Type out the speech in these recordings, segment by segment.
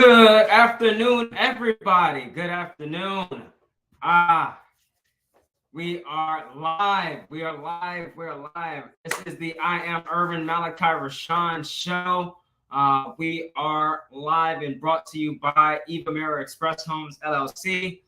Good afternoon, everybody. Good afternoon. We are live. We are live. We are live. This is the I Am Urban Malachi-RESEAN show. We are live and brought to you by Eva Mirror Express Homes LLC.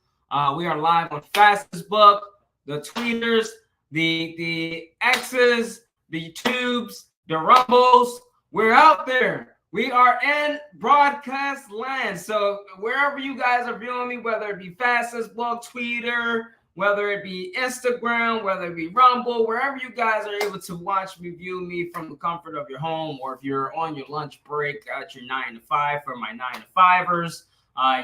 We are live on Facebook, the Tweeters, the X's, the Tubes, the Rumbles. We're out there. We are in broadcast land. So wherever you guys are viewing me, whether it be Facebook, Twitter, whether it be Instagram, whether it be Rumble, wherever you guys are able to watch me, view me from the comfort of your home, or if you're on your lunch break at your 9 to 5 for my 9 to 5ers,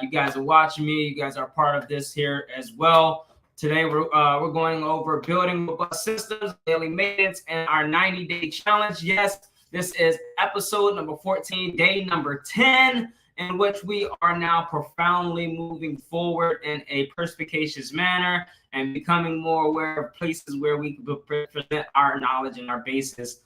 you guys are watching me. You guys are part of this here as well. Today we're going over building robust systems, daily maintenance, and our 90-day challenge. Yes, this is episode number 14, day number 10, in which we are now profoundly moving forward in a perspicacious manner and becoming more aware of places where we can present our knowledge and our basis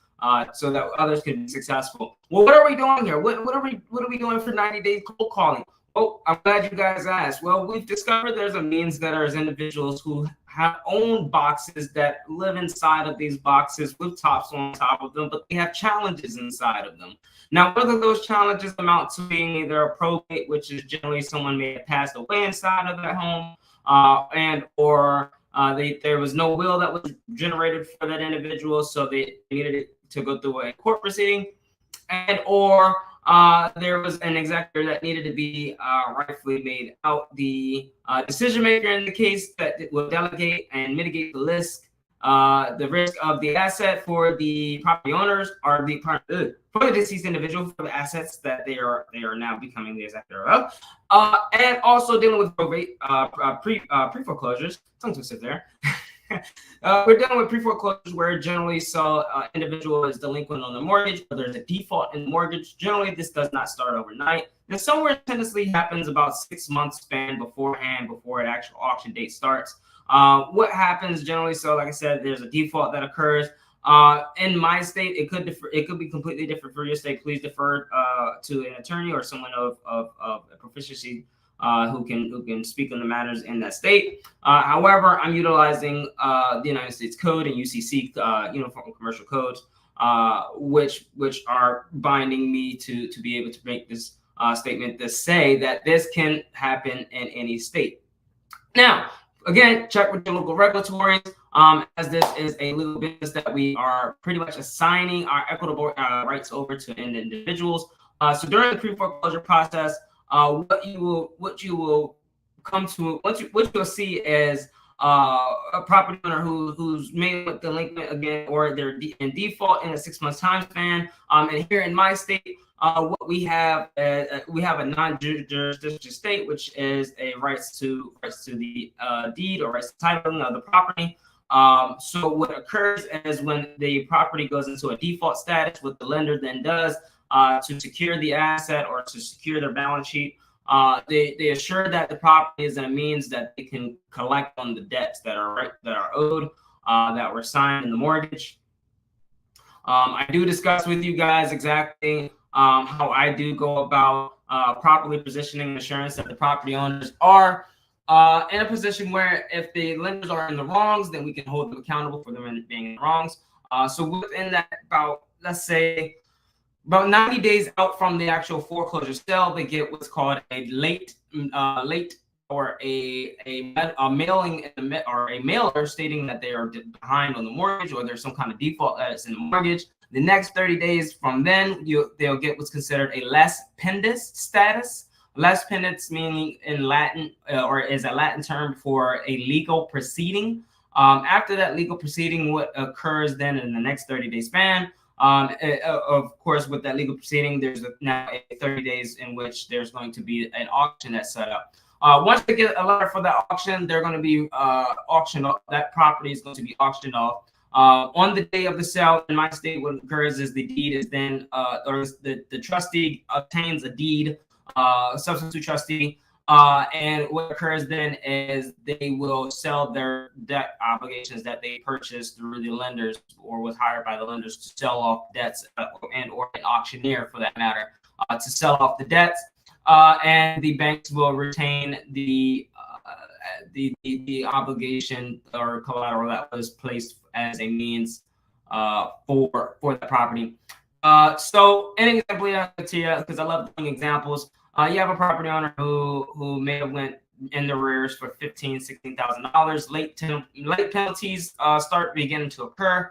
so that others can be successful. Well, what are we doing here? What are we doing for 90 days cold calling? Oh, I'm glad you guys asked. Well, we've discovered there's a means that there's individuals who have owned boxes that live inside of these boxes with tops on top of them, but they have challenges inside of them. Now, whether those challenges amount to being either a probate, which is generally someone may have passed away inside of their home, there was no will that was generated for that individual, so they needed it to go through a court proceeding, or there was an executor that needed to be rightfully made out. The decision maker in the case that will delegate and mitigate the risk of the asset for the property owners, or for the deceased individual, for the assets that they are now becoming the executor of, and also dealing with probate, pre-foreclosures. Tongue twister there. We're dealing with pre-foreclosures where generally individual is delinquent on the mortgage, or there's a default in the mortgage. Generally, this does not start overnight. And somewhere tendency happens about 6 months span beforehand, before an actual auction date starts. What happens generally? So, like I said, there's a default that occurs. In my state, it could differ. It could be completely different for your state. Please defer to an attorney or someone of proficiency who can speak on the matters in that state. However, I'm utilizing the United States Code and UCC, Uniform Commercial Codes, which are binding me to be able to make this statement to say that this can happen in any state. Now, again, check with your local regulatories, as this is a legal business that we are pretty much assigning our equitable rights over to individuals. So during the pre-foreclosure process, what you will see is a property owner who's made with delinquent again, or they're in default in a 6 month time span. And here in my state, what we have a non-jurisdiction state, which is a rights to the deed or rights to titling of the property. So what occurs is when the property goes into a default status, what the lender then does to secure the asset or to secure their balance sheet, they assure that the property is in a means that they can collect on the debts that are owed, that were signed in the mortgage. I do discuss with you guys exactly how I do go about properly positioning insurance that the property owners are in a position where if the lenders are in the wrongs, then we can hold them accountable for them being in the wrongs. So within that, let's say about 90 days out from the actual foreclosure sale, they get what's called a late or a mailing or a mailer stating that they are behind on the mortgage, or there's some kind of default that's in the mortgage. The next 30 days from then, they'll get what's considered a les pendens status. Les pendens meaning in Latin, or is a Latin term for a legal proceeding. After that legal proceeding, what occurs then in the next 30-day span? Of course, with that legal proceeding, there's now 30 days in which there's going to be an auction that's set up. Once they get a letter for that auction, they're going to be auctioned off. That property is going to be auctioned off. On the day of the sale, in my state, what occurs is the deed is then, or the trustee obtains a deed, substitute trustee, and what occurs then is they will sell their debt obligations that they purchased through the lenders or was hired by the lenders to sell off debts, and or an auctioneer for that matter, to sell off the debts. and the banks will retain the obligation or collateral that was placed as a means for the property. So an example to you, because I love doing examples. You have a property owner who may have went in the rears for $16,000. Late penalties start beginning to occur.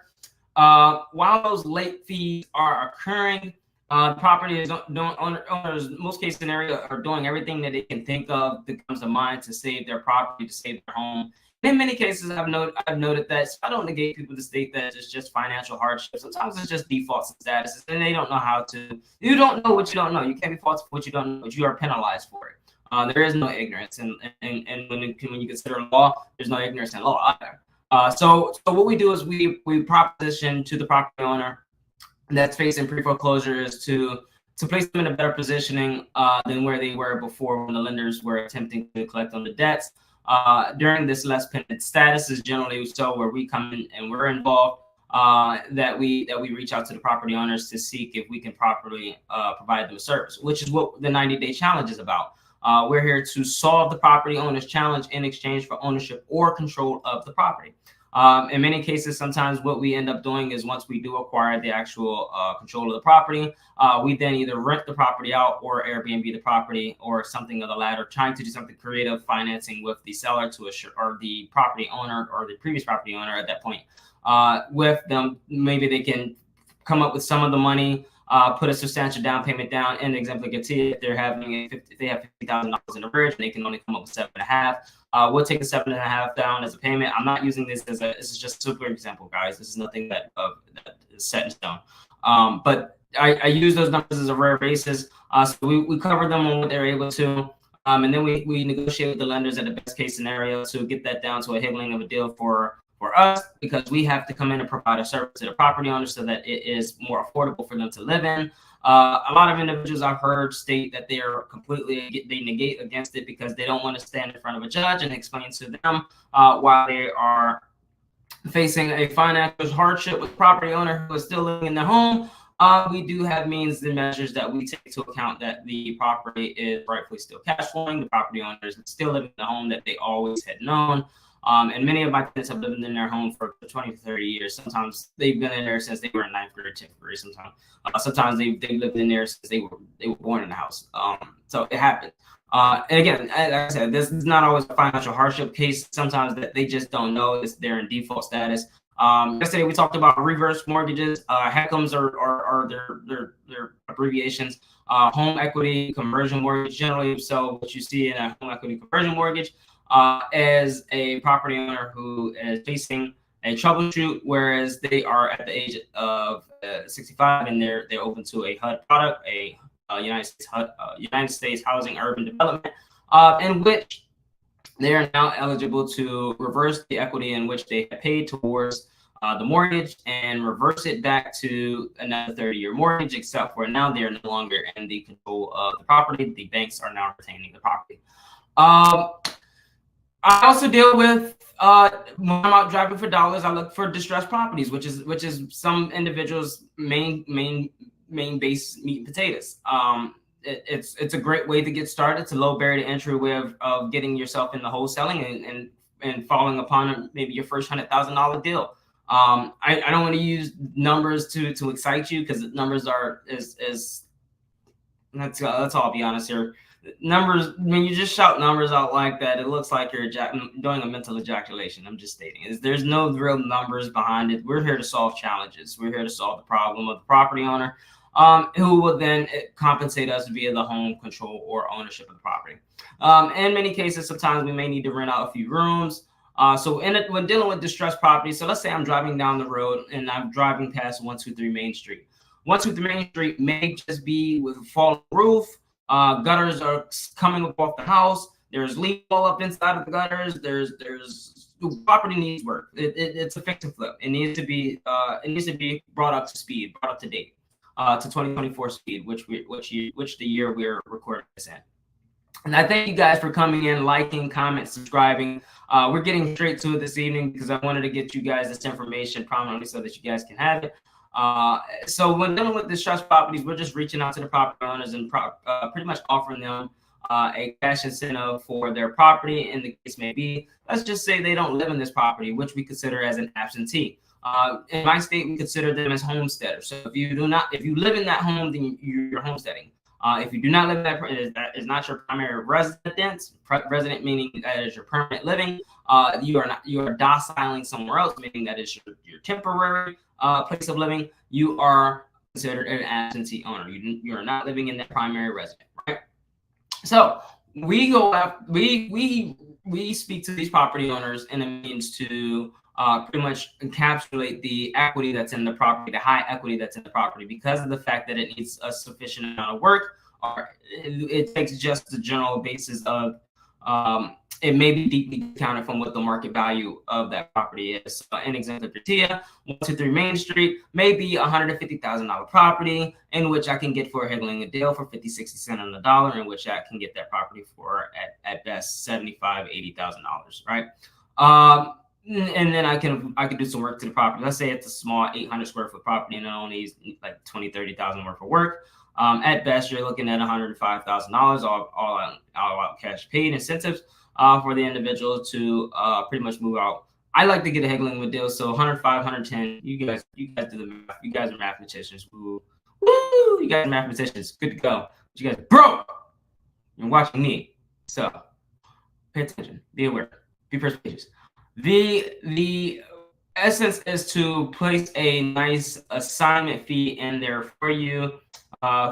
While those late fees are occurring, property owners, most case scenario, are doing everything that they can think of that comes to mind to save their property, to save their home. In many cases, I've noted that. So I don't negate people to state that it's just financial hardship. Sometimes it's just defaults and statuses, and they don't know how to. You don't know what you don't know. You can't be faulted for what you don't know, but you are penalized for it. There is no ignorance, and when you consider law, there's no ignorance in law either. So what we do is we proposition to the property owner that's facing pre-foreclosure is to place them in a better positioning than where they were before, when the lenders were attempting to collect on the debts. During this less pending status is generally so where we come in and we're involved, that we reach out to the property owners to seek if we can properly provide them a service, which is what the 90-day challenge is about. We're here to solve the property owner's challenge in exchange for ownership or control of the property. In many cases, sometimes what we end up doing is once we do acquire the actual control of the property, we then either rent the property out or Airbnb the property or something of the latter, trying to do something creative, financing with the seller to assure, or the property owner or the previous property owner at that point. With them, maybe they can come up with some of the money, put a substantial down payment down. And example, if they have $50,000 in the bridge and they can only come up with 7.5, we'll take the 7.5 down as a payment. I'm not using this this is just a super example, guys. This is nothing that is set in stone. But I use those numbers as a rare basis. So we cover them on what they're able to. And then we negotiate with the lenders at the best case scenario to get that down to a higgling of a deal for us, because we have to come in and provide a service to the property owner so that it is more affordable for them to live in. A lot of individuals I've heard state that they negate against it because they don't want to stand in front of a judge and explain to them why they are facing a financial hardship with a property owner who is still living in their home. We do have means and measures that we take into account that the property is rightfully still cash flowing. The property owner is still living in the home that they always had known. And many of my tenants have lived in their home for 20 to 30 years. Sometimes they've been in there since they were in 9th grade or 10th grade. Sometimes they've lived in there since they were born in the house. So it happens. And again, like I said, this is not always a financial hardship case. Sometimes that they just don't know they're in default status. Yesterday we talked about reverse mortgages. HECMs are their abbreviations. Home equity conversion mortgage, generally. So what you see in a home equity conversion mortgage, as a property owner who is facing a troubleshoot, whereas they are at the age of 65 and they're open to a HUD product, a United States Housing Urban Development, in which they are now eligible to reverse the equity in which they have paid towards the mortgage and reverse it back to another 30-year mortgage, except for now they are no longer in the control of the property. The banks are now retaining the property. I also deal with when I'm out driving for dollars, I look for distressed properties, which is some individuals' main base meat and potatoes. It's a great way to get started. It's a low barrier to entry way of getting yourself in the wholesaling and falling upon maybe your first $100,000 deal. I don't want to use numbers to excite you, because numbers let's all be honest here. Numbers, when you just shout numbers out like that, it looks like you're doing a mental ejaculation. I'm just stating, there's no real numbers behind it. We're here to solve challenges. We're here to solve the problem of the property owner, who will then compensate us via the home control or ownership of the property. In many cases, sometimes we may need to rent out a few rooms. So when dealing with distressed property, so let's say I'm driving down the road and I'm driving past 123 Main Street. 123 Main Street may just be with a fallen roof. Gutters are coming up off the house. There's leak all up inside of the gutters. There's property needs work. It's a fix and flip. It needs to be brought up to speed, brought up to date, to 2024 speed, which the year we're recording this in. And I thank you guys for coming in, liking, comment, subscribing. We're getting straight to it this evening because I wanted to get you guys this information prominently so that you guys can have it. So when dealing with distressed properties, we're just reaching out to the property owners and pretty much offering them a cash incentive for their property. In the case may be, let's just say they don't live in this property, which we consider as an absentee. In my state, we consider them as homesteaders. So if you live in that home, then you're homesteading. If you do not live in that is not your primary residence, resident meaning that is your permanent living. You are domiciling somewhere else, meaning that is your temporary place of living. You are considered an absentee owner. You are not living in that primary residence, right? So we go out, we speak to these property owners in a means to pretty much encapsulate the equity that's in the property, the high equity that's in the property, because of the fact that it needs a sufficient amount of work, or it takes just the general basis of it may be deeply discounted from what the market value of that property is. So an example, Tortilla, 123 Main Street, may be $150,000 property, in which I can get for haggling a deal for 50, 60 cents on the dollar, in which I can get that property for at best $75,000, $80,000, right? And then I can do some work to the property. Let's say it's a small 800 square foot property and it only needs like 20, 30,000 worth of work. At best, you're looking at $105,000 all out cash paid incentives for the individual to pretty much move out. I like to get a haggling with deals, so 105, 110. You guys do the math. You guys are mathematicians. Woo! You guys are mathematicians. Good to go. But you guys, bro, you're watching me. So pay attention. Be aware. Be perspicacious. The essence is to place a nice assignment fee in there for you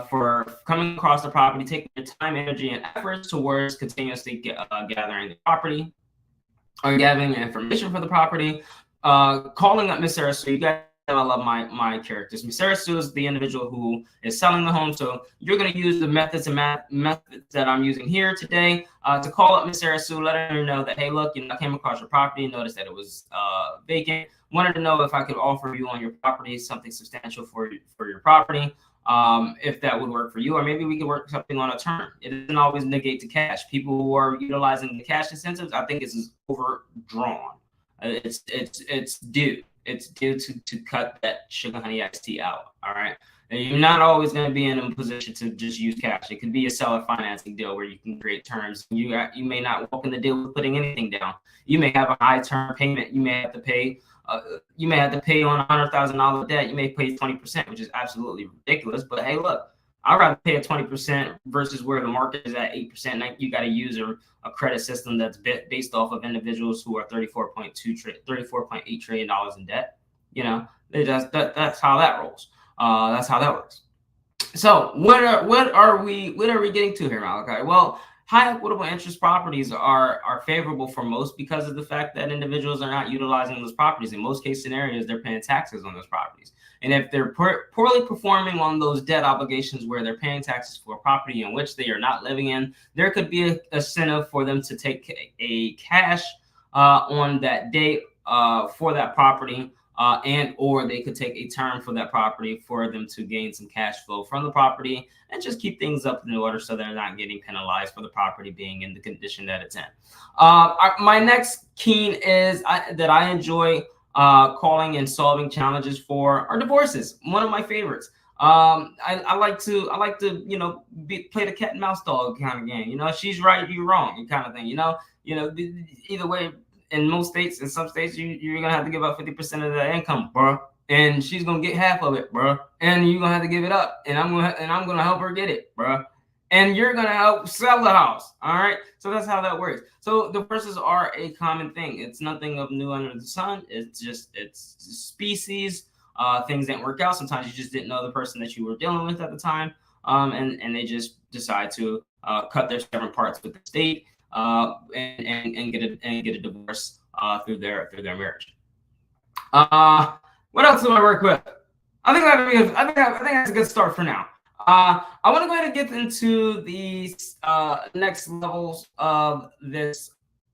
for coming across the property, taking your time, energy, and efforts towards continuously gathering the property or gathering information for the property. Calling up Miss Sarah Sue. You guys know I love my characters. Miss Sarah Sue is the individual who is selling the home. So you're going to use the methods that I'm using here today to call up Miss Sarah Sue, let her know that, hey, look, I came across your property, noticed that it was vacant. Wanted to know if I could offer you on your property something substantial for your property. If that would work for you, or maybe we could work something on a term. It doesn't always negate the cash. People who are utilizing the cash incentives, I think it's overdrawn. It's due. It's due to cut that sugar honey iced tea out. All right. And you're not always going to be in a position to just use cash. It could be a seller financing deal where you can create terms. You may not walk in the deal with putting anything down. You may have a high term payment. You may have to pay. You may have to pay on $100,000 debt. You may pay 20%, which is absolutely ridiculous. But hey, look, I'd rather pay a 20% versus where the market is at 8%. Like you got to use a credit system that's based off of individuals who are $34.8 trillion in debt. That's how that rolls. That's how that works. So what are we getting to here, Malachi? Well, high equitable interest properties are favorable for most because of the fact that individuals are not utilizing those properties. In most case scenarios, they're paying taxes on those properties. And if they're poorly performing on those debt obligations where they're paying taxes for a property in which they are not living in, there could be an incentive for them to take a cash on that date for that property. And or they could take a term for that property for them to gain some cash flow from the property and just keep things up in order so they're not getting penalized for the property being in the condition that it's in. My next keen is that I enjoy calling and solving challenges for are divorces. One of my favorites. I like to play the cat and mouse dog kind of game. She's right, you're wrong, kind of thing. Either way. In most states, in some states, you're gonna have to give up 50% of the income, bro, and she's gonna get half of it, bro, and you're gonna have to give it up, and I'm gonna help her get it, bro, and you're gonna help sell the house. All right, so that's how that works. So divorces are a common thing. It's nothing of new under the sun. It's species. Things didn't work out. Sometimes you just didn't know the person that you were dealing with at the time, and they just decide to cut their separate parts with the state. And get a divorce through their marriage. What else do I work with? I think that's a good start for now. I want to go ahead and get into the next levels of this,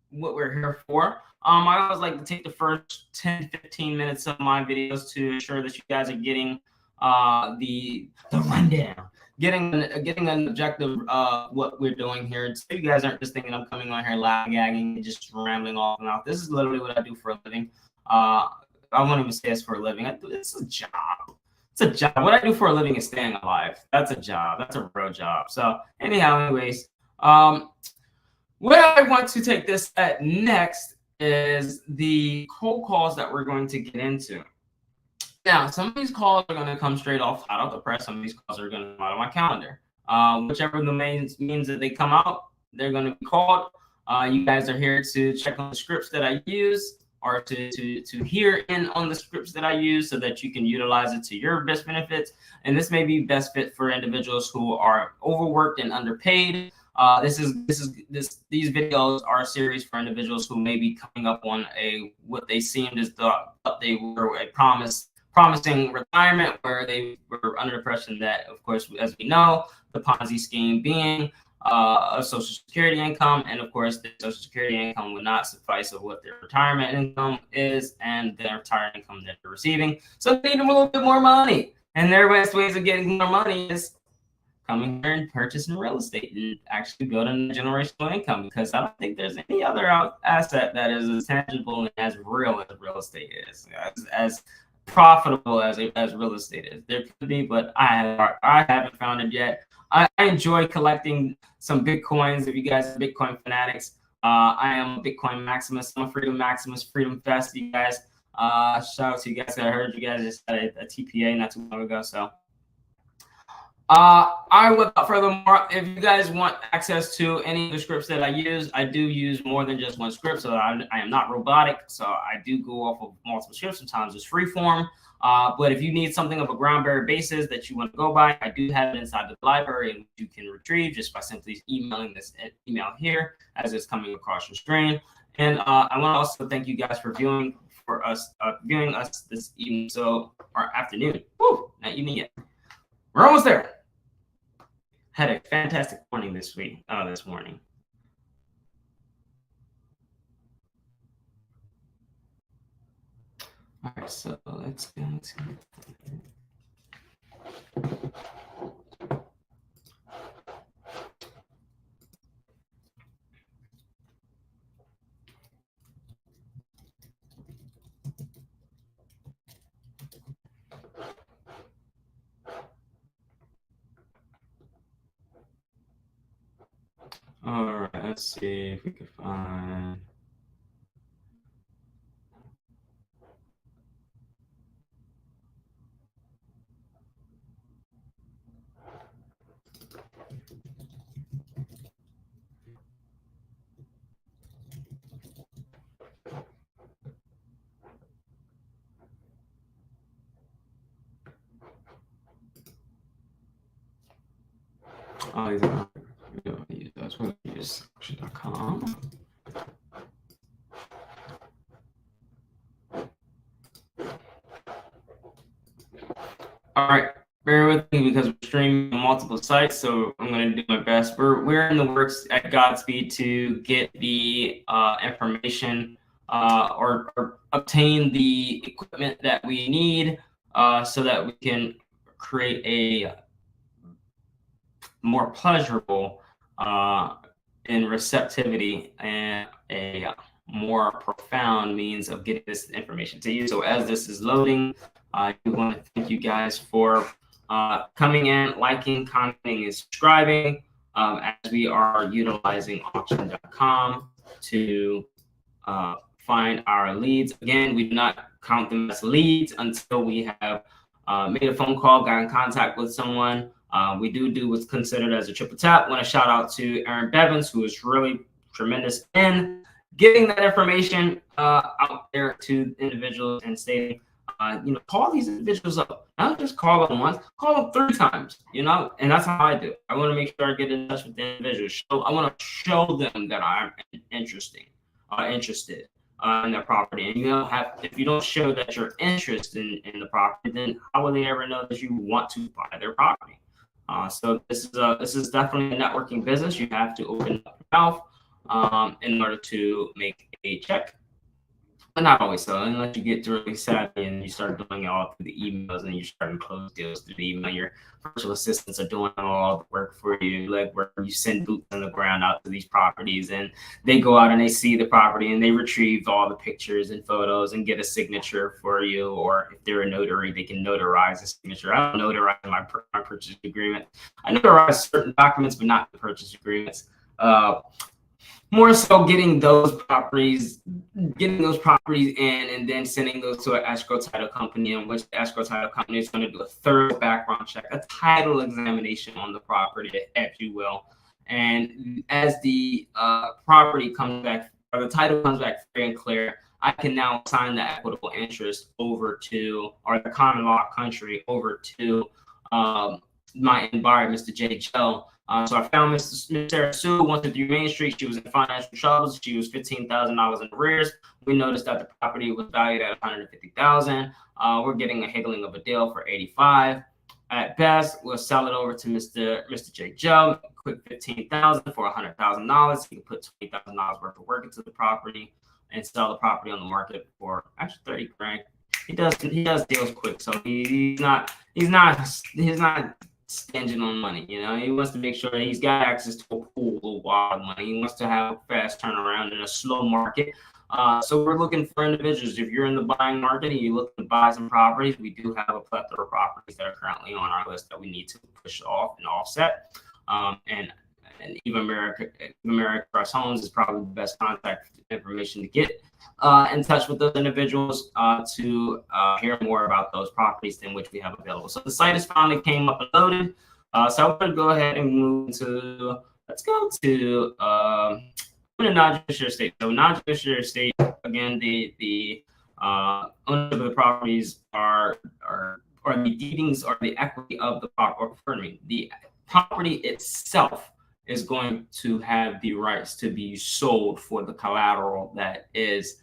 what we're here for. I always like to take the first 10-15 minutes of my videos to ensure that you guys are getting the rundown. Getting an objective of what we're doing here. So you guys aren't just thinking I'm coming on here gagging and just rambling off and off. This is literally what I do for a living. I won't even say it's for a living. It's a job. it's a job. What I do for a living is staying alive. That's a job. That's a real job. So anyhow, anyways, where I want to take this at next is the cold calls that we're going to get into. Now, some of these calls are going to come straight off hot off the press. Some of these calls are going to come out of my calendar. Whichever the means that they come out, they're going to be called. You guys are here to check on the scripts that I use, or to hear in on the scripts that I use, so that you can utilize it to your best benefits. And this may be best fit for individuals who are overworked and underpaid. These videos are a series for individuals who may be coming up on what they seemed as thought they were a promising retirement, where they were under the impression that, of course, as we know, the Ponzi scheme being a Social Security income, and of course, the Social Security income would not suffice of what their retirement income is and their retirement income that they're receiving. So they need a little bit more money, and their best ways of getting more money is coming here and purchasing real estate and actually building generational income, because I don't think there's any other asset that is as tangible and as real as real estate is, as profitable as real estate is. There could be, but I haven't found it yet. I enjoy collecting some Bitcoins. If you guys are Bitcoin fanatics, I am a Bitcoin maximus. I'm a freedom maximus, freedom fest. You guys, shout out to you guys. I heard you guys just had a TPA not too long ago. So without furthermore, if you guys want access to any of the scripts that I use, I do use more than just one script. So I am not robotic. So I do go off of multiple scripts. Sometimes it's free form. But if you need something of a ground-bearer basis that you want to go by, I do have it inside the library, and you can retrieve just by simply emailing this email here as it's coming across your screen. And I want to also thank you guys for viewing us this evening, or afternoon. Woo, not evening yet. We're almost there. Had a fantastic morning this morning. All right, so let's go to. All right, let's see if we can find. That's what I use auction.com. All right, bear with me because we're streaming on multiple sites, so I'm going to do my best. We're in the works at Godspeed to get the information or obtain the equipment that we need so that we can create a more pleasurable in receptivity and a more profound means of getting this information to you. So as this is loading, I want to thank you guys for coming in, liking, commenting, and subscribing as we are utilizing auction.com to find our leads. Again, we do not count them as leads until we have made a phone call, got in contact with someone. We do what's considered as a triple tap. I want to shout out to Aaron Bevins, who is really tremendous in getting that information out there to individuals and stating, call these individuals up. Not just call them once, call them 3 times, and that's how I do it. I want to make sure I get in touch with the individuals. I want to show them that I'm interested in their property. And if you don't show that you're interested in the property, then how will they ever know that you want to buy their property? So this is definitely a networking business. You have to open up your mouth in order to make a check. not always so, unless you get really savvy and you start doing it all through the emails and you're starting to close deals through the email. Your virtual assistants are doing all the work for you, like where you send boots on the ground out to these properties, and they go out and they see the property and they retrieve all the pictures and photos and get a signature for you. Or if they're a notary, they can notarize a signature. I don't notarize my purchase agreement. I notarize certain documents, but not the purchase agreements. More so getting those properties in and then sending those to an escrow title company, in which the escrow title company is going to do a thorough background check, a title examination on the property, if you will. And as the property comes back, or the title comes back free and clear, I can now assign the equitable interest over to, or the common law country over to my end buyer, Mr. J. Joe. So I found Miss Sarah Sue, 153 Main Street. She was in financial troubles. She was $15,000 in arrears. We noticed that the property was valued at $150,000. We're getting a higgling of a deal for $85,000. At best, we'll sell it over to Mr. J. Joe. Quick $15,000 for $100,000. He can put $20,000 worth of work into the property and sell the property on the market for actually $30,000. He does deals quick, so he's not stinging on money. You know, he wants to make sure that he's got access to a pool of wild money. He wants to have a fast turnaround in a slow market. So we're looking for individuals. If you're in the buying market and you're looking to buy some properties, we do have a plethora of properties that are currently on our list that we need to push off and offset. And even America Trust Homes is probably the best contact information to get in touch with those individuals to hear more about those properties in which we have available. So the site is finally came up and loaded. So I'm going to go ahead and move to, let's go to non-judiciary estate. So non-judiciary estate, again, the ownership of the properties are the deedings or the equity of the property, or pardon me, the property itself is going to have the rights to be sold for the collateral that is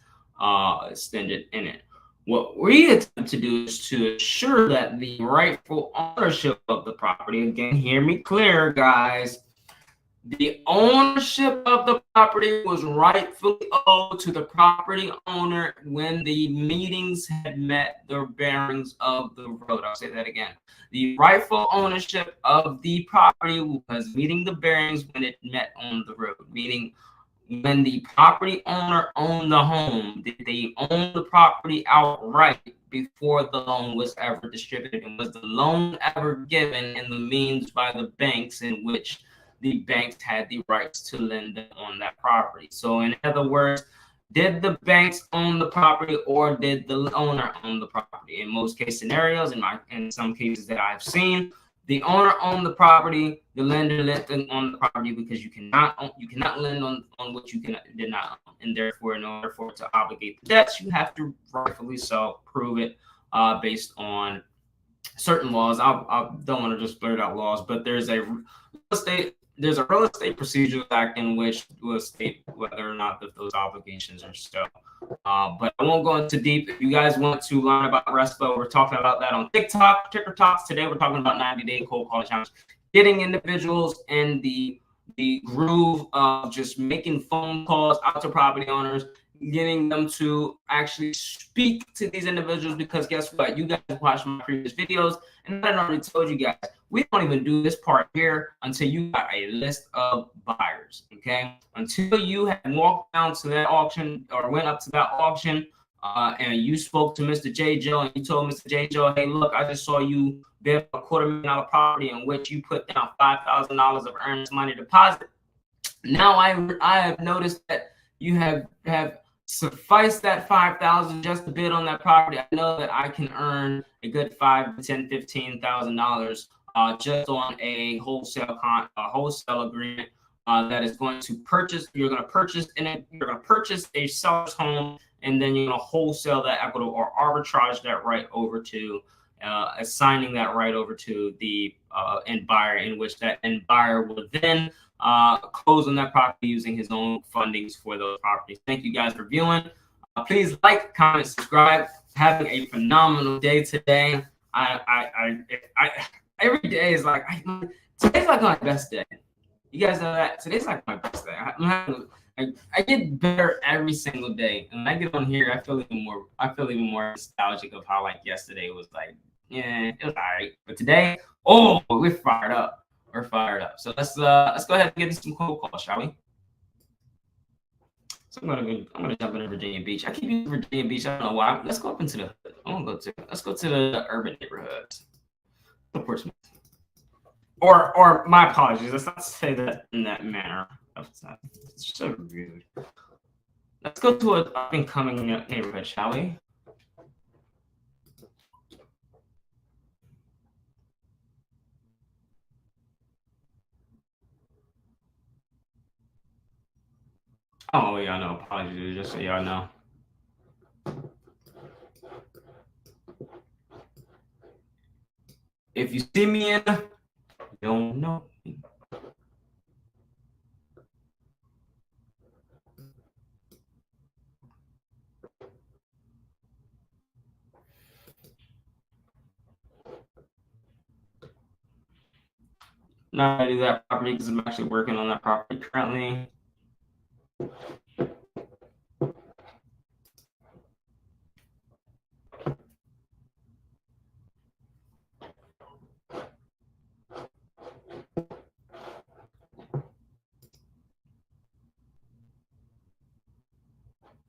extended in it. What we attempt to do is to ensure that the rightful ownership of the property, again, hear me clear, guys, the ownership of the property was rightfully owed to the property owner when the meetings had met the bearings of the road. I'll say that again. The rightful ownership of the property was meeting the bearings when it met on the road, meaning when the property owner owned the home, did they own the property outright before the loan was ever distributed? And was the loan ever given in the means by the banks in which the banks had the rights to lend on that property? So in other words, did the banks own the property or did the owner own the property? In most case scenarios, in some cases that I've seen, the owner owned the property, the lender lent on the property, because you cannot lend on what you did not own. And therefore, in order for it to obligate the debts, you have to rightfully so prove it based on certain laws. I don't want to just blurt out laws, but there's a real estate procedures act in which will state whether or not those obligations are still. But I won't go into deep. If you guys want to learn about RESPA, we're talking about that on TikTok, Ticker Talks. Today we're talking about 90-day cold call challenge, getting individuals in the groove of just making phone calls out to property owners, getting them to actually speak to these individuals, because guess what? You guys watched my previous videos, and I already told you guys, we don't even do this part here until you got a list of buyers, okay? Until you have walked down to that auction or went up to that auction and you spoke to Mr. J. Joe and you told Mr. J. Joe, hey, look, I just saw you bid a $250,000 property in which you put down $5,000 of earnest money deposit. Now I have noticed that you have suffice that $5,000 just to bid on that property. I know that I can earn a good $5,000, $10,000, $15,000 just on a wholesale agreement that is going to purchase. You're going to purchase a seller's home, and then you're going to wholesale that equity or arbitrage that right over to assigning that right over to the end buyer, in which that end buyer will then close on that property using his own fundings for those properties. Thank you guys for viewing. Please like, comment, subscribe. Having a phenomenal day today. Every day is like today's like my best day. You guys know that today's like my best day. I get better every single day, and when I get on here, I feel even more nostalgic of how like yesterday was like, yeah, it was alright, but today, oh, we're fired up. We're fired up. So let's go ahead and get into some cold calls, shall we? So I'm gonna jump into Virginia Beach. I keep using Virginia Beach. I don't know why. Let's go up into the hood. Let's go to the urban neighborhoods. Or my apologies. Let's not say that in that manner. It's so rude. Let's go to an up and coming neighborhood, shall we? Oh, y'all know. Apologies, just so y'all know. If you see me in, you don't know me. Not gonna do that property because I'm actually working on that property currently.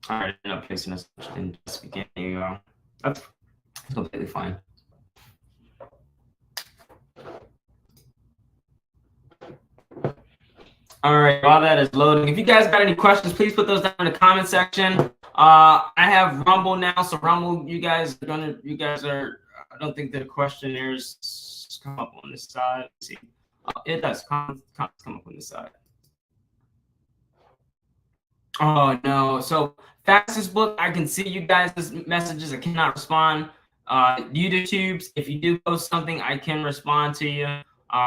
All right, I'm not placing this in just beginning. That's completely fine. All right, while that is loading, if you guys got any questions, please put those down in the comment section. I have Rumble now, so Rumble, you guys are. I don't think the questionnaires come up on this side. Let's see, it does come up on this side. Oh no! So fastest book, I can see you guys' messages. I cannot respond. YouTubes, if you do post something, I can respond to you.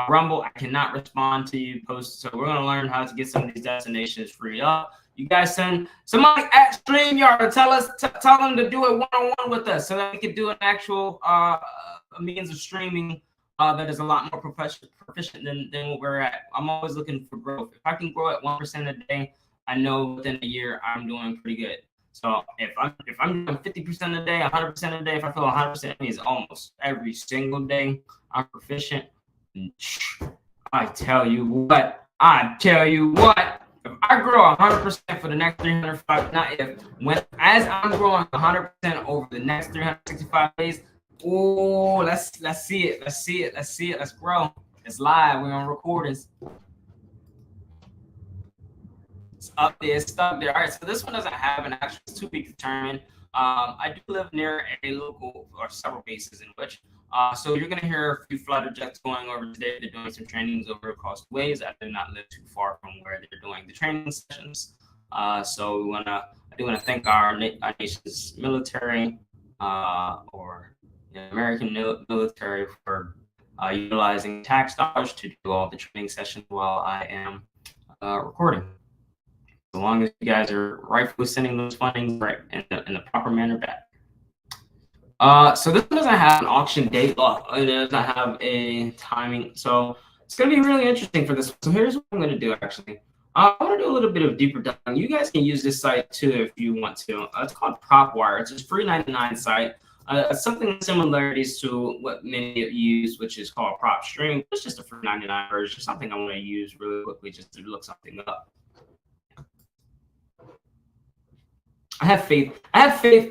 Rumble, I cannot respond to you posts. So we're gonna learn how to get some of these destinations free up. You guys send somebody at StreamYard, tell them to do it one-on-one with us, so that we can do an actual means of streaming that is a lot more proficient than what we're at. I'm always looking for growth. If I can grow at 1% a day, I know within a year I'm doing pretty good. So if I'm doing 50% a day, 100% a day, if I feel 100%, it means almost every single day I'm proficient. I tell you what, if I grow 100% for the next 305, not if, as I'm growing 100% over the next 365 days, oh, let's see it, let's grow. It's live, we're on recordings. It's up there, it's stuck there. All right, so this one doesn't have an actual, it's to be determined. I do live near a local or several bases in which, so you're going to hear a few fighter jets going over today. They're doing some trainings over across the ways. I do not live too far from where they're doing the training sessions. So I do want to thank our nation's military or the American military for utilizing tax dollars to do all the training sessions while I am recording. As long as you guys are rightfully sending those fundings right in the proper manner back. So this doesn't have an auction date. It does not have a timing. So it's going to be really interesting for this. So here's what I'm going to do, actually. I want to do a little bit of deeper diving. You guys can use this site, too, if you want to. It's called PropWire. It's a free 99 site. Something similarities to what many use, which is called PropStream. It's just a free 99 version, something I want to use really quickly just to look something up. I have faith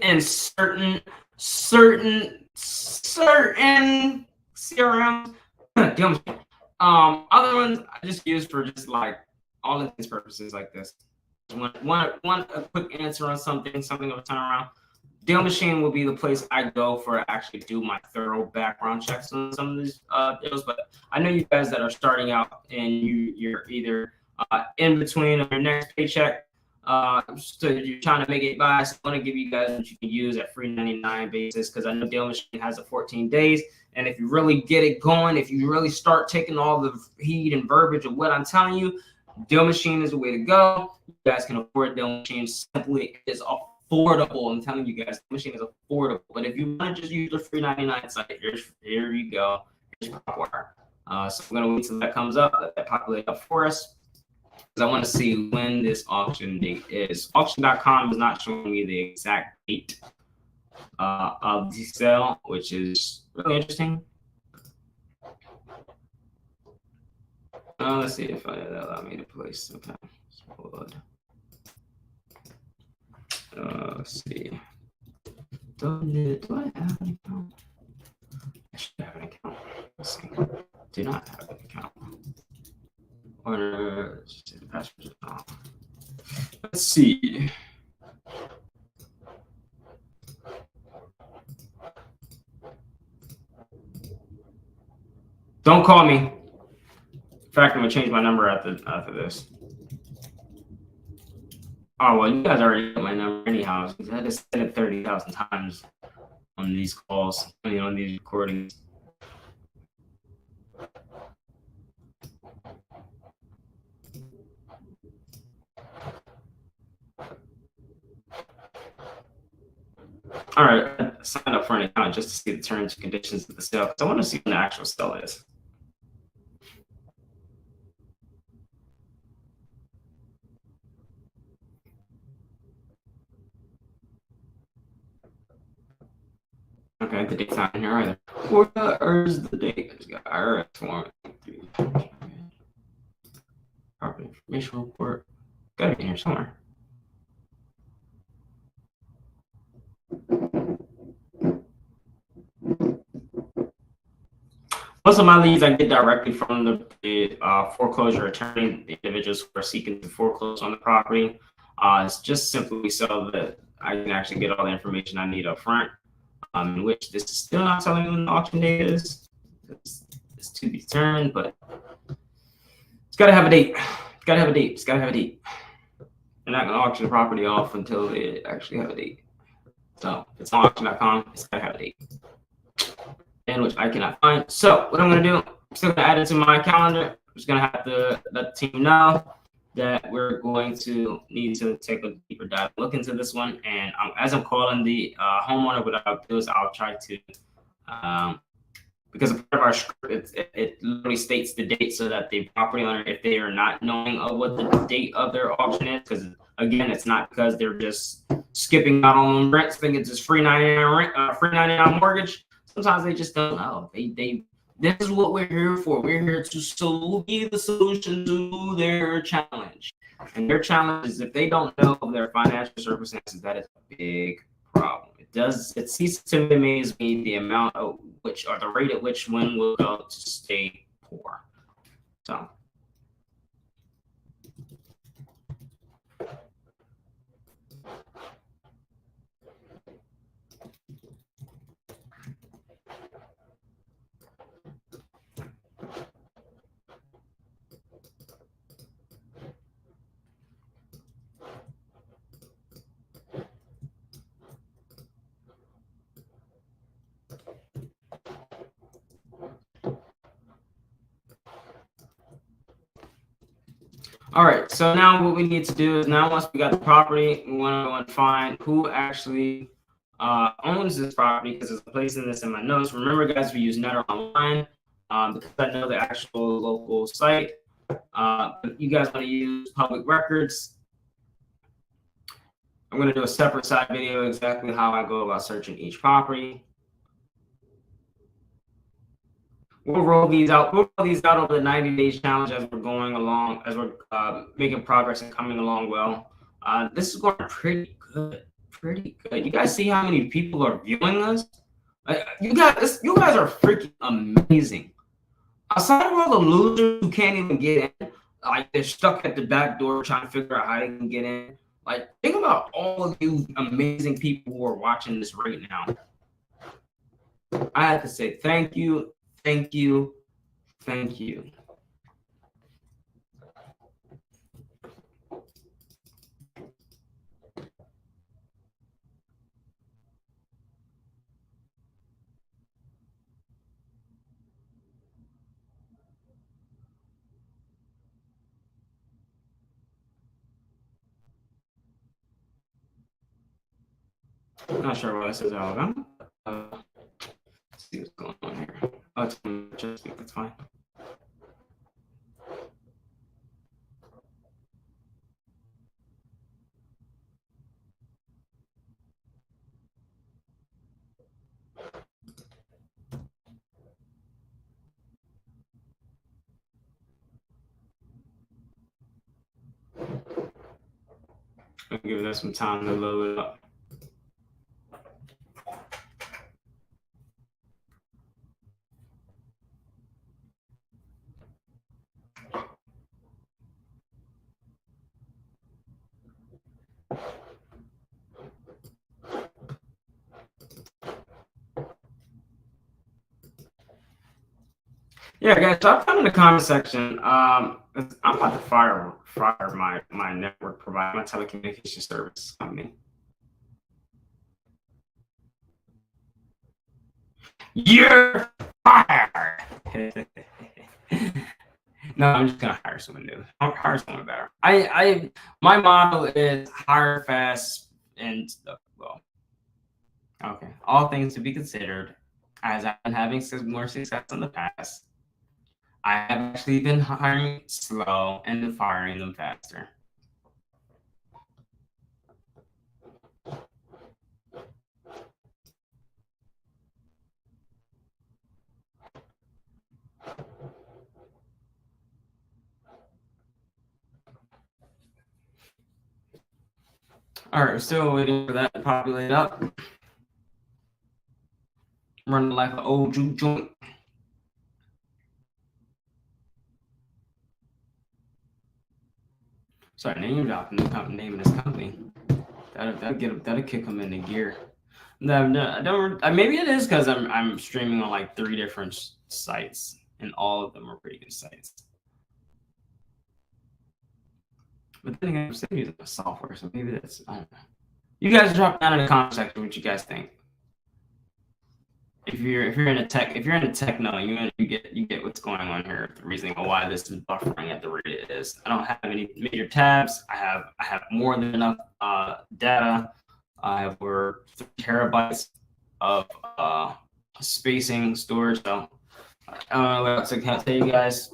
in certain CRMs. Other ones I just use for just like all intents purposes like this. One a quick answer on something of a turnaround. Deal Machine will be the place I go for actually do my thorough background checks on some of these deals. But I know you guys that are starting out and you're either in between of your next paycheck. So you're trying to make it by. So I want to give you guys what you can use at free 99 basis, because I know Deal Machine has a 14 days. And if you really get it going, if you really start taking all the heat and verbiage of what I'm telling you, Deal Machine is the way to go. You guys can afford Deal Machine. Simply, it is affordable. I'm telling you guys, Deal Machine is affordable. But if you want to just use the free 99 site, here you go. Here's PropWire. So I'm going to wait till that comes up, let that populate up for us, because I want to see when this auction date is. Auction.com is not showing me the exact date of the sale, which is really interesting. Let's see if they allow me to place. Okay. Let's see. Do I have an account? I should have an account. Let's see. Do not have an account. Or password. Let's see. Don't call me. In fact, I'm gonna change my number after this. Oh well, you guys already got my number anyhow. Because I had to send it 30,000 times on these calls. I mean, on these recordings. All right, I signed up for an account just to see the terms and conditions of the sale, because I want to see when the actual sale is. Okay, the date's not in here either. Where's the date? It's got IRS form. Property information report. Gotta be in here somewhere. Most of my leads I get directly from the foreclosure attorney, the individuals who are seeking to foreclose on the property. It's just simply so that I can actually get all the information I need up front. In which this is still not telling me when the auction date is. It's to be determined, but it's got to have a date. It's got to have a date. It's got to have a date. They're not going to auction the property off until they actually have a date. So if it's on auction.com, it's got to have a date. And which I cannot find. So what I'm going to do, I'm still going to add it to my calendar. I'm just going to have to let the team know that we're going to need to take a deeper dive look into this one. And as I'm calling the homeowner, what I'll do is I'll try to, because a part of our script, it literally states the date so that the property owner, if they are not knowing of what the date of their auction is, because again, it's not because they're just skipping out on rents, thinking it's just free 99 rent, free 99 mortgage. Sometimes they just don't know. This is what we're here for. We're here to be the solution to their challenge. And their challenge is if they don't know their financial circumstances, that is a big problem. It ceases to amaze me the amount of which, or the rate at which one will go to stay poor. So. All right, so now what we need to do is now once we got the property, we want to go and find who actually owns this property, because I'm placing this in my notes. Remember, guys, we use Netter Online because I know the actual local site. If you guys want to use public records, I'm going to do a separate side video exactly how I go about searching each property. We'll roll these out. We'll roll these out over the 90-day challenge as we're going along, as we're making progress and coming along well. This is going pretty good. Pretty good. You guys see how many people are viewing us? You guys are freaking amazing. Aside from all the losers who can't even get in, like they're stuck at the back door trying to figure out how they can get in. Like, think about all of you amazing people who are watching this right now. I have to say thank you. Thank you. Thank you. I'm not sure why this is Alabama. Let's see what's going on here. Oh, it's just that's fine. I'll give that some time to load it up. Yeah, guys, drop down in the comment section. I'm about to fire my network provider, my telecommunication service company. You're fired. No, I'm just gonna hire someone new. I'll hire someone better. My model is hire fast and well. Okay, all things to be considered, as I've been having more success in the past, I have actually been hiring slow and then firing them faster. All right, we're still waiting for that to populate up. Running like an old juke joint. Sorry, name dropping the name of this company. That'll kick them into gear. No, I don't. Maybe it is because I'm streaming on like 3 different sites, and all of them are pretty good sites. But then again, I'm still using the software, so maybe that's. I don't know. You guys drop down in the comment section what you guys think. If you're in a tech know, you get what's going on here. The reason why this is buffering at the rate it is. I don't have any major tabs. I have more than enough data. I have over 3 terabytes of spacing storage. So I don't know what else I can tell you guys.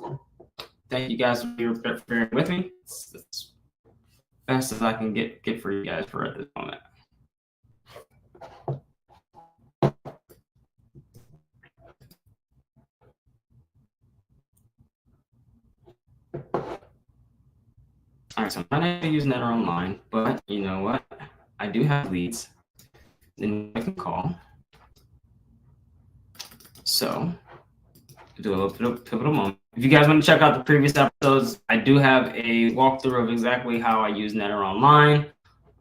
Thank you guys for bearing with me. It's best as I can get for you guys for at this moment. All right, so I'm not going to use Netter Online, but you know what? I do have leads, and I can call. So, do a little pivotal moment. If you guys want to check out the previous episodes, I do have a walkthrough of exactly how I use Netter Online,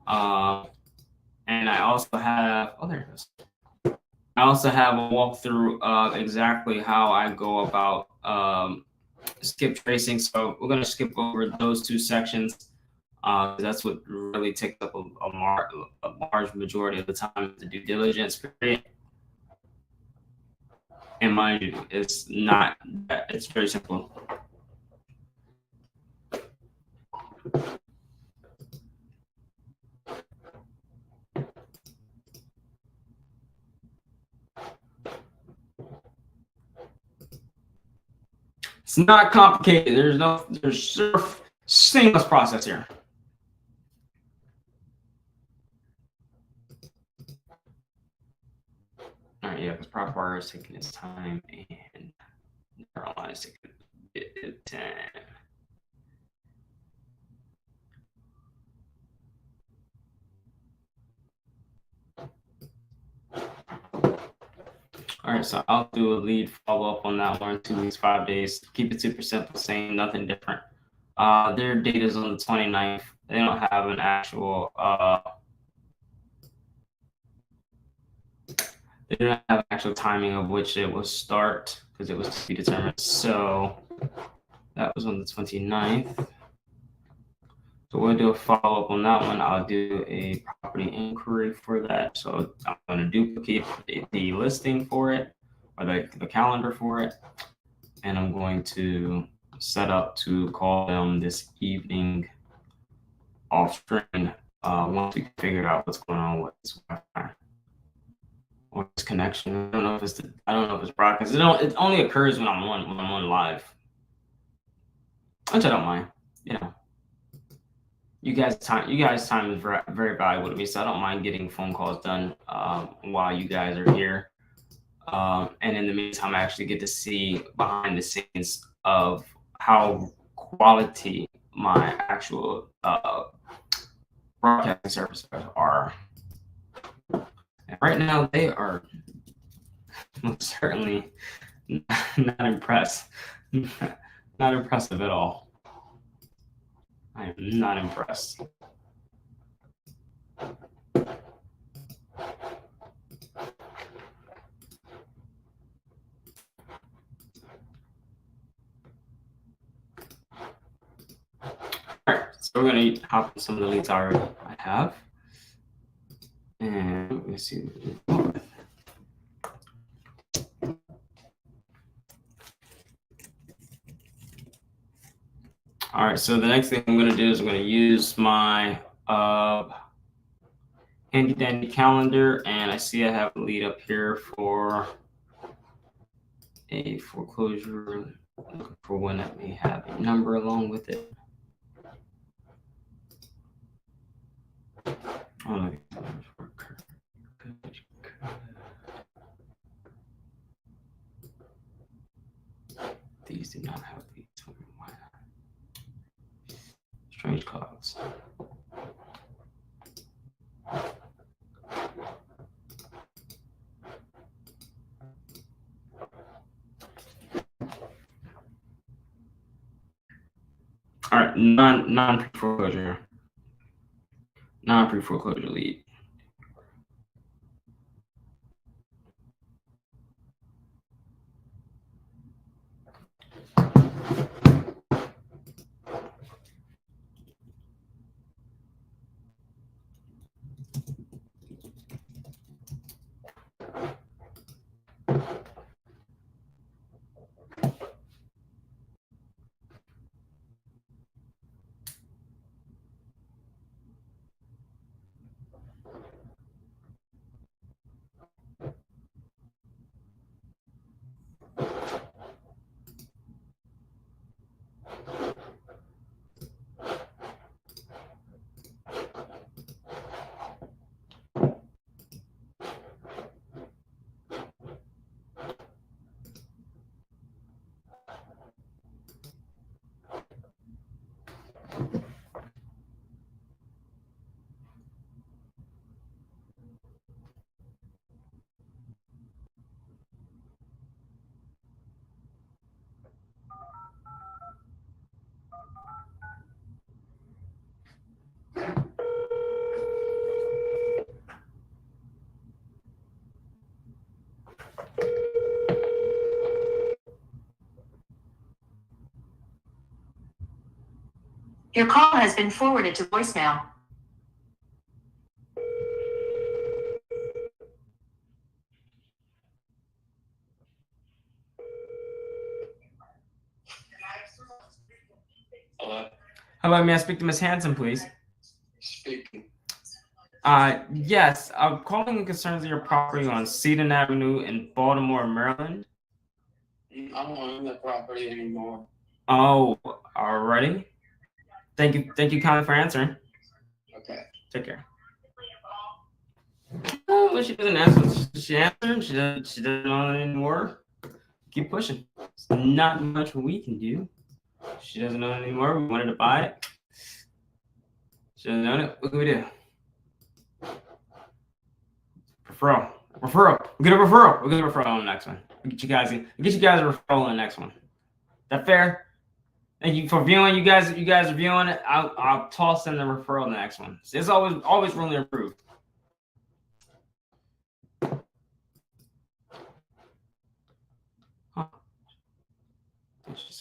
and I also have there it is. I also have a walkthrough of exactly how I go about skip tracing. So we're going to skip over those 2 sections. That's what really takes up a large majority of the time, the due diligence period. And mind you, it's not. It's very simple. It's not complicated. There's seamless process here. All right, yeah, because PropWire is taking its time and Neuralink is taking its time. All right, so I'll do a lead follow-up on that one, 2 weeks, 5 days. Keep it super simple, same, nothing different. Their date is on the 29th. They don't have an actual they don't have actual timing of which it will start because it was to be determined. So that was on the 29th. So we'll do a follow-up on that one. I'll do a property inquiry for that. So I'm going to duplicate the listing for it, or the calendar for it. And I'm going to set up to call them this evening off screen once we figure out what's going on with this Wi-Fi or this connection. I don't know if it's broadcast. It only occurs when I'm on live, which I don't mind. You know, you guys' time is very, very valuable to me, so I don't mind getting phone calls done while you guys are here. And in the meantime, I actually get to see behind the scenes of how quality my actual broadcasting services are. And right now, they are most certainly not impressed. Not impressive at all. I am not impressed. All right, so we're going to hop on some of the leads already I have. And let me see what we go with. All right, so the next thing I'm going to do is I'm going to use my handy dandy calendar, and I see I have a lead up here for a foreclosure. Looking for one that may have a number along with it. Oh, look. These do not have leads. Why not? Strange clouds. All right, non pre-foreclosure lead. Your call has been forwarded to voicemail. Hello? Hello, may I speak to Ms. Hanson, please? Speaking. Yes, I'm calling in concerns of your property on Seaton Avenue in Baltimore, Maryland. I don't own that property anymore. Oh, alrighty. Thank you kindly for answering. Okay. Take care. Oh, well, she doesn't answer. She answered. She doesn't know anymore. Keep pushing. There's not much we can do. She doesn't know it anymore. We wanted to buy it. She doesn't know it. What can we do? Referral. We get a referral. On the next one. We get you guys a referral on the next one. Is that fair? Thank you for viewing. You guys are viewing it. I'll toss in the referral in the next one. It's always room to improve. Huh. It's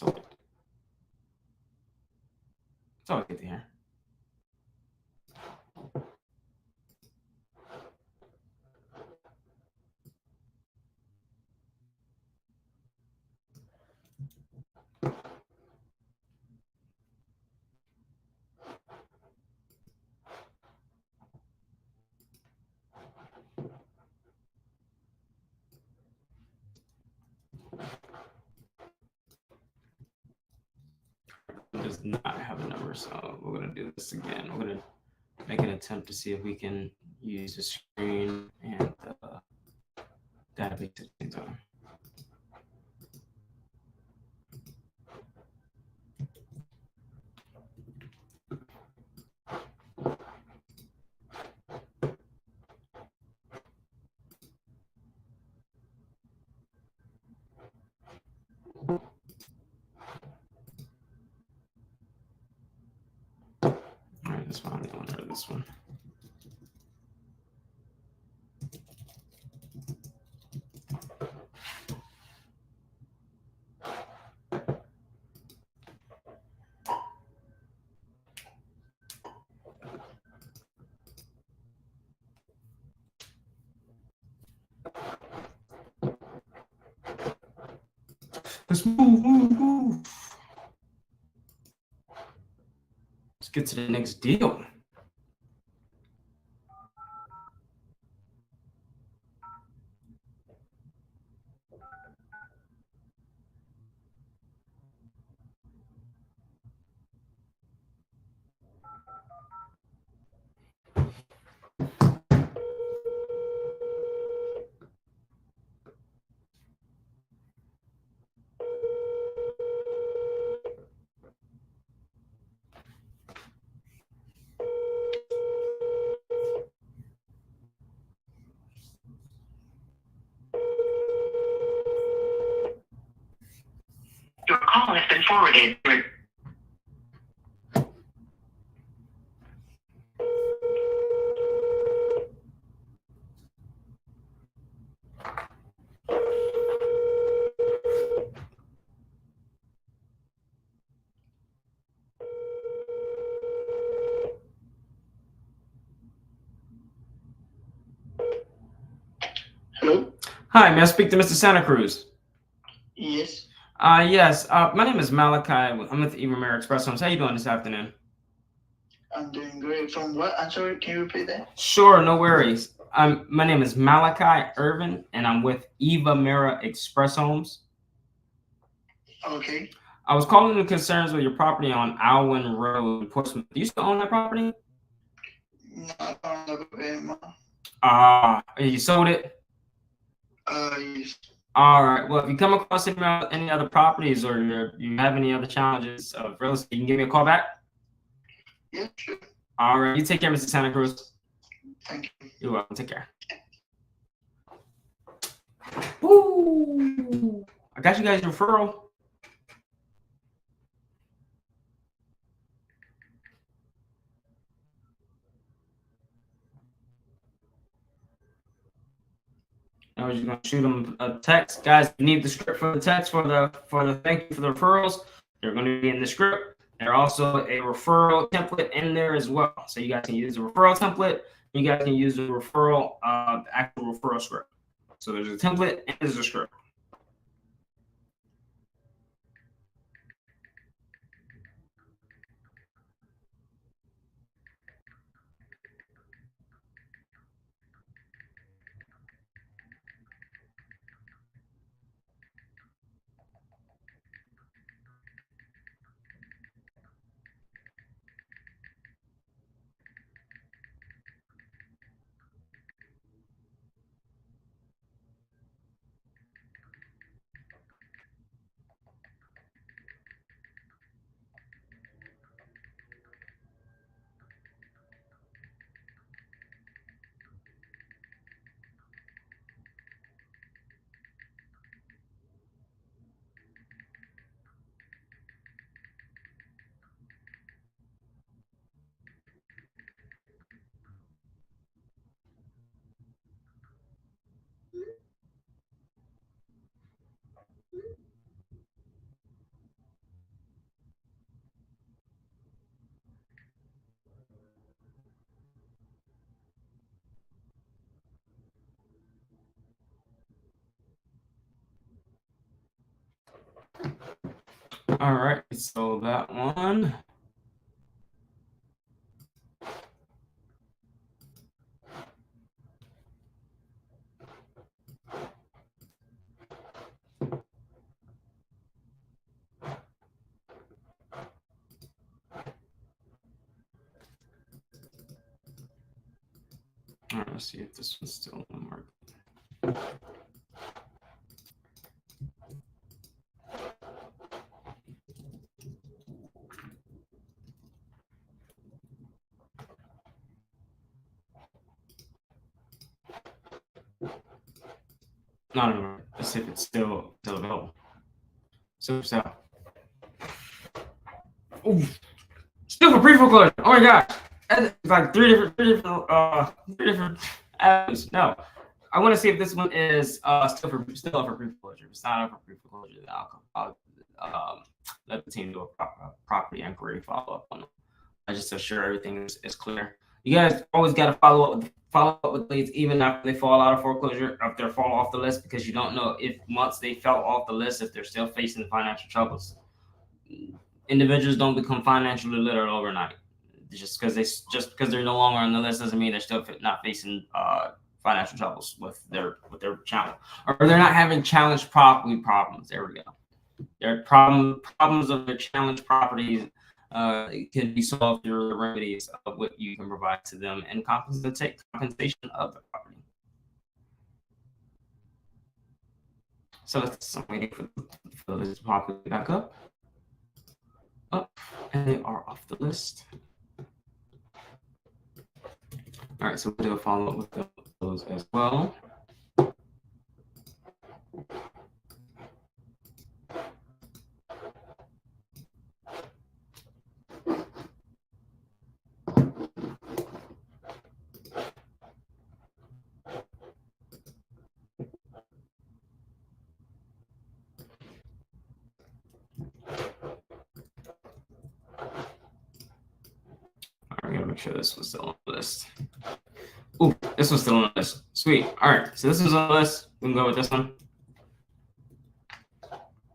always good to hear. Does not have a number, so we're going to do this again. We're going to make an attempt to see if we can use the screen and the database at the same time. Let's find the owner of this one. Let's move. Let's get to the next deal. Your call has been forwarded. Hello? Hi, may I speak to Mr. Santa Cruz? Yes. Yes. My name is Malachi. I'm with the Romero Express Homes. How you doing this afternoon? I'm doing great. From what? I'm sorry, can you repeat that? Sure, no worries. My name is Malachi Irvin, and I'm with Eva Mira Express Homes. Okay. I was calling in concerns with your property on Alwyn Road in Portsmouth. Do you still own that property? Not on the anymore. You sold it? Yes. All right. Well, if you come across any other properties or you have any other challenges of real estate, you can give me a call back. Yeah, sure. All right. You take care, Mr. Santa Cruz. Thank you. You're welcome. Take care. Woo! I got you guys a referral. I was just gonna shoot them a text, guys. If you need the script for the text for the thank you for the referrals, they're going to be in the script. There's also a referral template in there as well, so you guys can use the referral template. You guys can use the referral, actual referral script. So there's a template and there's a script. All right, so that one. All right, let's see if this one's still on the market. No. Let's see if it's still available. So, ooh, still for pre-foreclosure. Oh my God. it's like three different avenues. No, I want to see if this one is still up for pre-foreclosure. If it's not up for pre-foreclosure, then I'll let the team do a property inquiry follow-up on them. Just to assure everything is clear. You guys always got to follow up with leads even after they fall out of foreclosure, or if they fall off the list, because you don't know if once they fell off the list, if they're still facing financial troubles. Individuals don't become financially literate overnight. Just because they're no longer on the list doesn't mean they're still not facing financial troubles with their challenge, or they're not having challenged property problems. There we go. Their problems of their challenged properties can be solved through the remedies of what you can provide to them and compensation of the property. So let's waiting for this to populate back up, and they are off the list. All right, so we'll do a follow-up with those as well. I'm gonna make sure this was still on the list. Ooh, this was still on the list. Sweet. All right, so this is on the list. We can go with this one.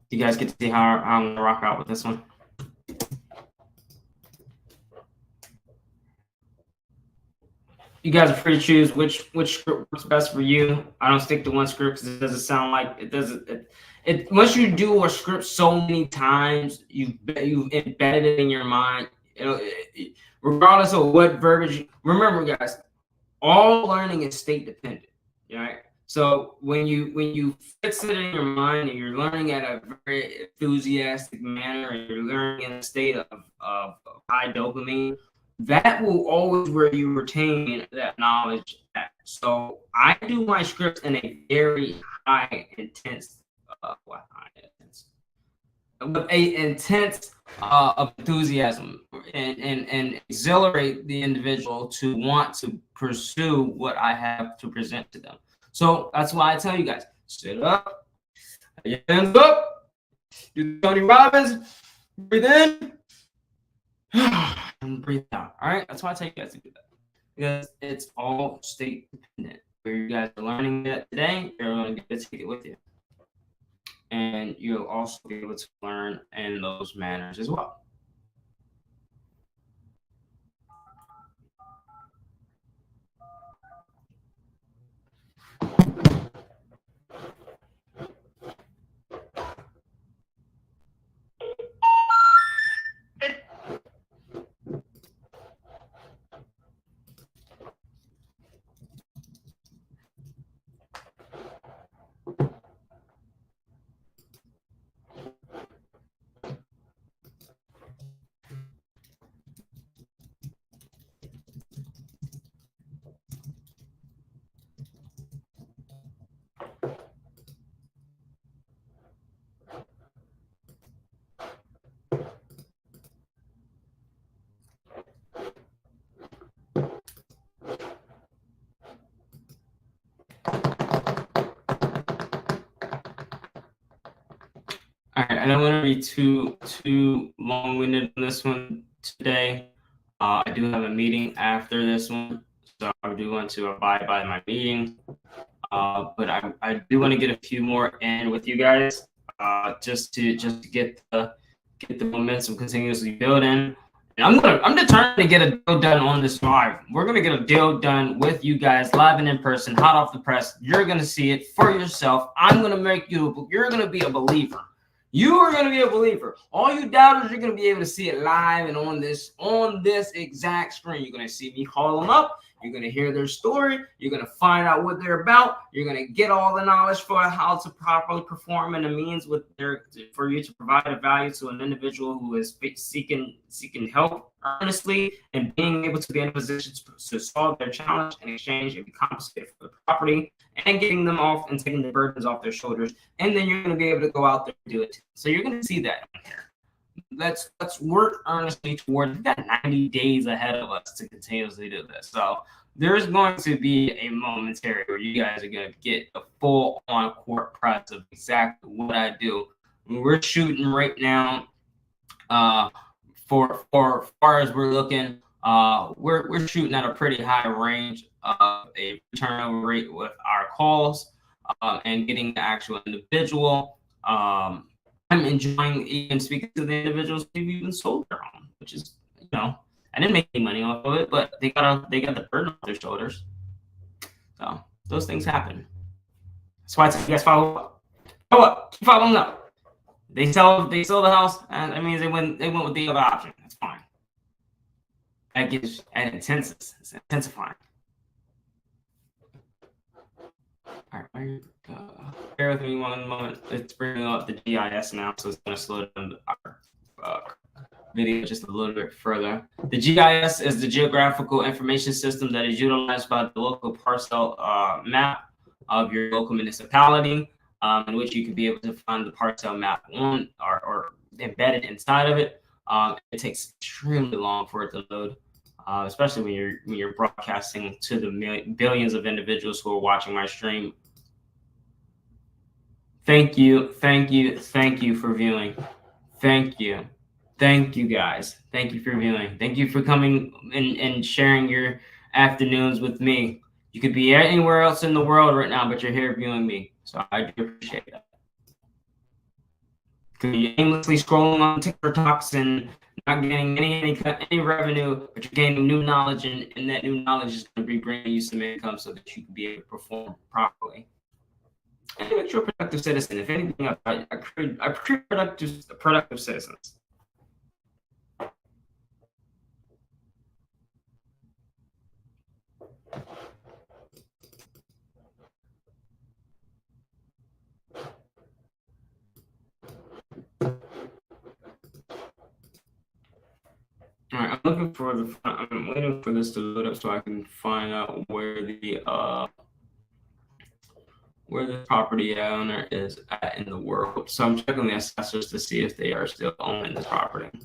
You guys get to see how I'm gonna rock out with this one. You guys are free to choose which script works best for you. I don't stick to one script because it doesn't sound like it doesn't. It once you do a script so many times, you've embedded it in your mind. Regardless of what verbiage. Remember, guys, all learning is state dependent. Right? So when you fix it in your mind and you're learning at a very enthusiastic manner and you're learning in a state of high dopamine, that will always where you retain that knowledge at. So I do my scripts in a very high intense with a intense of enthusiasm and exhilarate the individual to want to pursue what I have to present to them. So that's why I tell you guys, sit up, your hands up, do Tony Robbins, breathe in, and breathe out. All right, that's why I tell you guys to do that, because it's all state dependent. Where you guys are learning that today, you're going to get to take it with you, and you'll also be able to learn in those manners as well. All right, I don't want to be too long-winded on this one today. I do have a meeting after this one, so I do want to abide by my meeting. But I do want to get a few more in with you guys, just to get the momentum continuously building. And I'm determined to get a deal done on this live. We're gonna get a deal done with you guys live and in person, hot off the press. You're gonna see it for yourself. I'm gonna make you. You're gonna be a believer. You are going to be a believer. All you doubters, you're going to be able to see it live and on this exact screen. You're going to see me call them up. You're going to hear their story. You're going to find out what they're about. You're going to get all the knowledge for how to properly perform and the means for you to provide a value to an individual who is seeking help earnestly and being able to be in a position to solve their challenge in exchange and be compensated for the property and getting them off and taking the burdens off their shoulders. And then you're going to be able to go out there and do it. So you're going to see that on here. let's work earnestly towards. We've got 90 days ahead of us to continuously do this. So there's going to be a momentary where you guys are going to get a full on court press of exactly what I do. We're shooting right now. For far as we're looking, we're shooting at a pretty high range of a turnover rate with our calls and getting the actual individual. I'm enjoying even speaking to the individuals who've even sold their home, which is, I didn't make any money off of it, but they got the burden off their shoulders. So those things happen. That's why I tell you guys follow up. Follow up. Keep following up. They sell the house, and that means they went with the other option. That's fine. That gives an it's intensifying. All right, bear with me one moment. It's bringing up the GIS now, so it's going to slow down our video just a little bit further. The GIS is the geographical information system that is utilized by the local parcel map of your local municipality, in which you can be able to find the parcel map on or embedded inside of it. It takes extremely long for it to load. Especially when you're broadcasting to the billions of individuals who are watching my stream. Thank you for viewing. Thank you guys. Thank you for viewing. Thank you for coming and sharing your afternoons with me. You could be anywhere else in the world right now, but you're here viewing me, so I do appreciate that. Could be aimlessly scrolling on TikToks and not getting any revenue, but you're gaining new knowledge, and that new knowledge is going to be bringing you some income so that you can be able to perform properly. And make you a productive citizen. If anything, I create productive citizens. All right, I'm waiting for this to load up so I can find out where the property owner is at in the world. So I'm checking the assessors to see if they are still owning this property.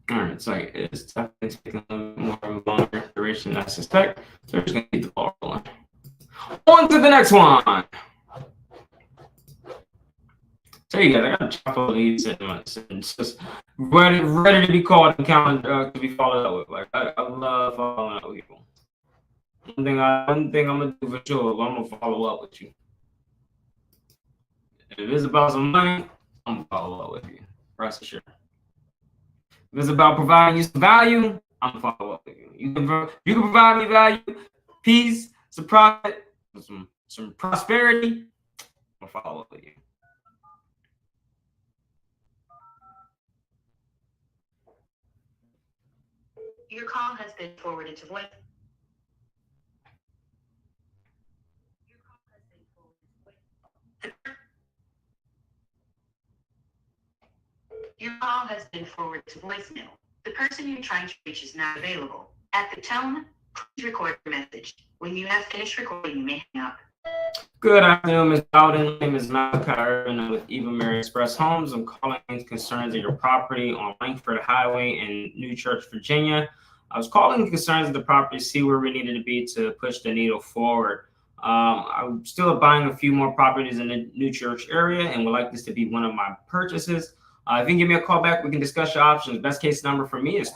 All right, so it's definitely taking a little more of a longer duration than I suspect. So we're just gonna keep the ball rolling. On to the next one. So you guys, I got a chop of these segments, and it's just ready to be called and counted to be followed up with. Like I love following up with people. One thing I'm gonna do for sure, I'm gonna follow up with you. If it's about some money, I'm gonna follow up with you. Rest assured. If it's about providing you some value, I'm gonna follow up with you. You can provide me value, peace, some profit, some prosperity. I'm gonna follow up with you. Your call has been forwarded to voice. Your call has been forwarded to voicemail. The person you're trying to reach is not available. At the tone, please record your message. When you have finished recording, you may hang up. Good afternoon, Ms. Bowden. My name is MALACHI-RESEAN. I'm with Eva Mary Express Homes. I'm calling concerns of your property on Langford Highway in New Church, Virginia. I was calling concerns of the property to see where we needed to be to push the needle forward. I'm still buying a few more properties in the New Church area and would like this to be one of my purchases. If you can give me a call back, we can discuss your options. Best case number for me is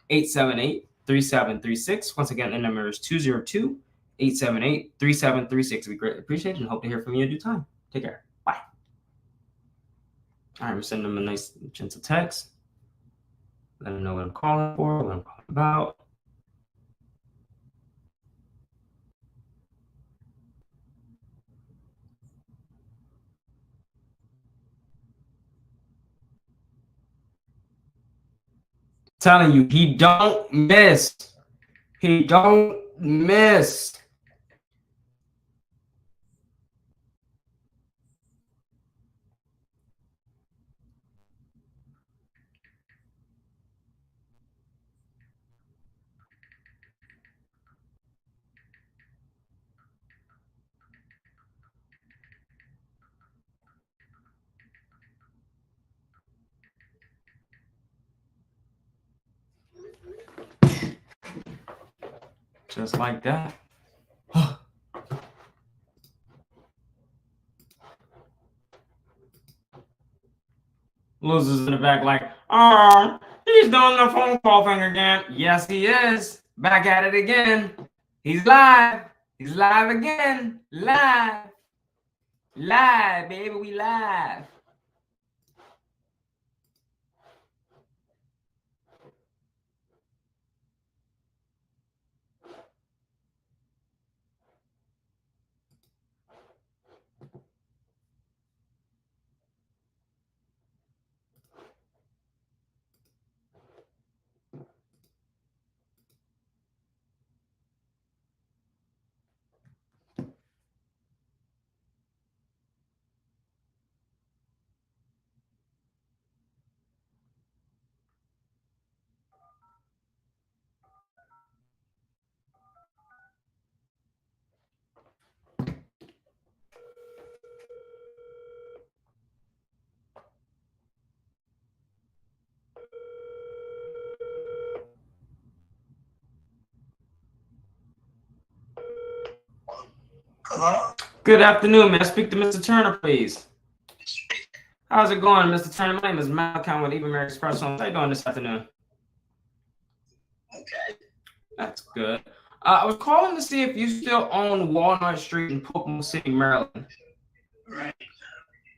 202-878-3736. Once again, the number is 202-878-3736. We greatly appreciate it and hope to hear from you in due time. Take care. Bye. All right, we're sending them a nice gentle text. Let them know what I'm calling for, what I'm calling about. Telling you, he don't miss. He don't miss. Just like that. Losers in the back like, oh, he's doing the phone call thing again. Yes, he is. Back at it again. He's live. He's live again. Live. Live, baby. We live. Hello? Good afternoon. May I speak to Mr. Turner, please? How's it going, Mr. Turner? My name is Malachi with Even Married Express. How are you doing this afternoon? Okay. That's good. I was calling to see if you still own Walnut Street in Pocono City, Maryland. Right.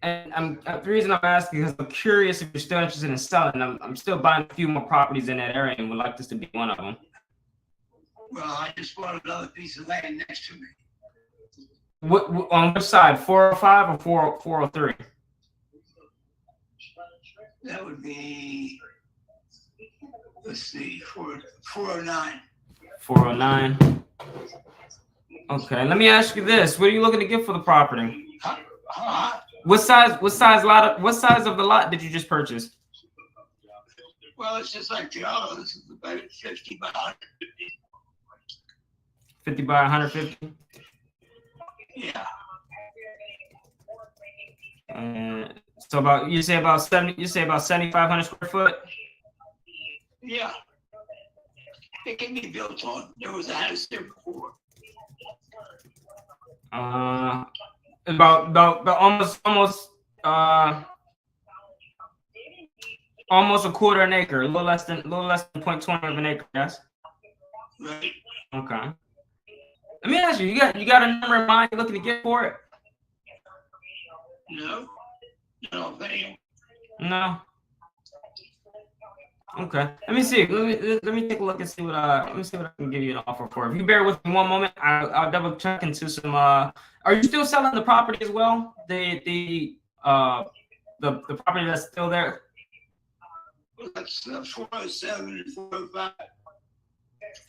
And the reason I'm asking is I'm curious if you're still interested in selling. I'm still buying a few more properties in that area and would like this to be one of them. Well, I just bought another piece of land next to me. What on which side? 405 or 403? That would be, let's see, 409. 409. Okay, let me ask you this: what are you looking to get for the property? What size of the lot did you just purchase? Well, it's just like the other. This is about 50 by 150. 50 by 150. Yeah. So about you say about 7,500 square foot. Yeah. It can be built on. There was a house there before. About almost a quarter an acre, a little less than 0.20 of an acre. Yes. Right. Okay. Let me ask you. You got a number in mind you're looking to get for it? No. No, thank you. No. Okay. Let me see. Let me take a look and see what let me see what I can give you an offer for. If you bear with me one moment, I'll double check into some. Are you still selling the property as well? The property that's still there. Well, that's 407 and 405.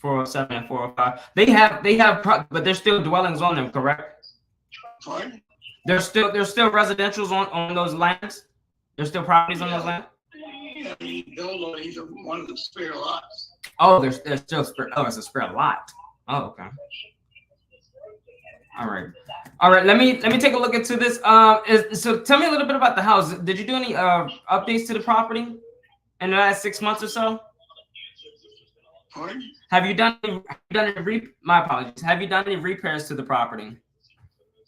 407 and 405. They have, but there's still dwellings on them, correct? Pardon? There's still residentials on those lands. There's still properties on those lands. Yeah, he built on either one of the spare lots. Oh, there's still spare. Oh, it's a spare lot. Oh, okay. All right. Let me take a look into this. So tell me a little bit about the house. Did you do any updates to the property in the last 6 months or so? Pardon? Have you done any my apologies. Have you done any repairs to the property?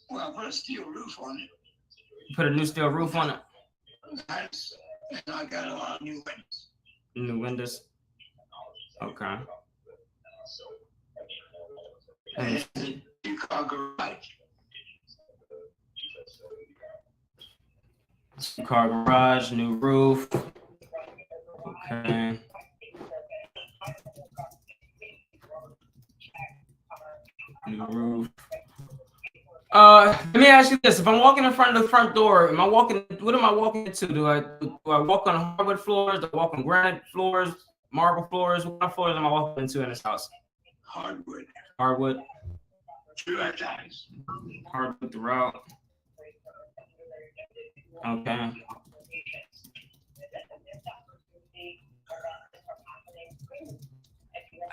Well, I put a steel roof on it. Put a new steel roof on it. And I got a lot of new windows. New windows. Okay. And a two-car garage. Car garage, new roof. Okay. New roof. Let me ask you this: if I'm walking in front of the front door, what am I walking into? Do I walk on hardwood floors? Do I walk on granite floors? marble floors. What kind of floors am I walking into in this house? Hardwood. Hardwood. True at times. Hardwood throughout. Okay.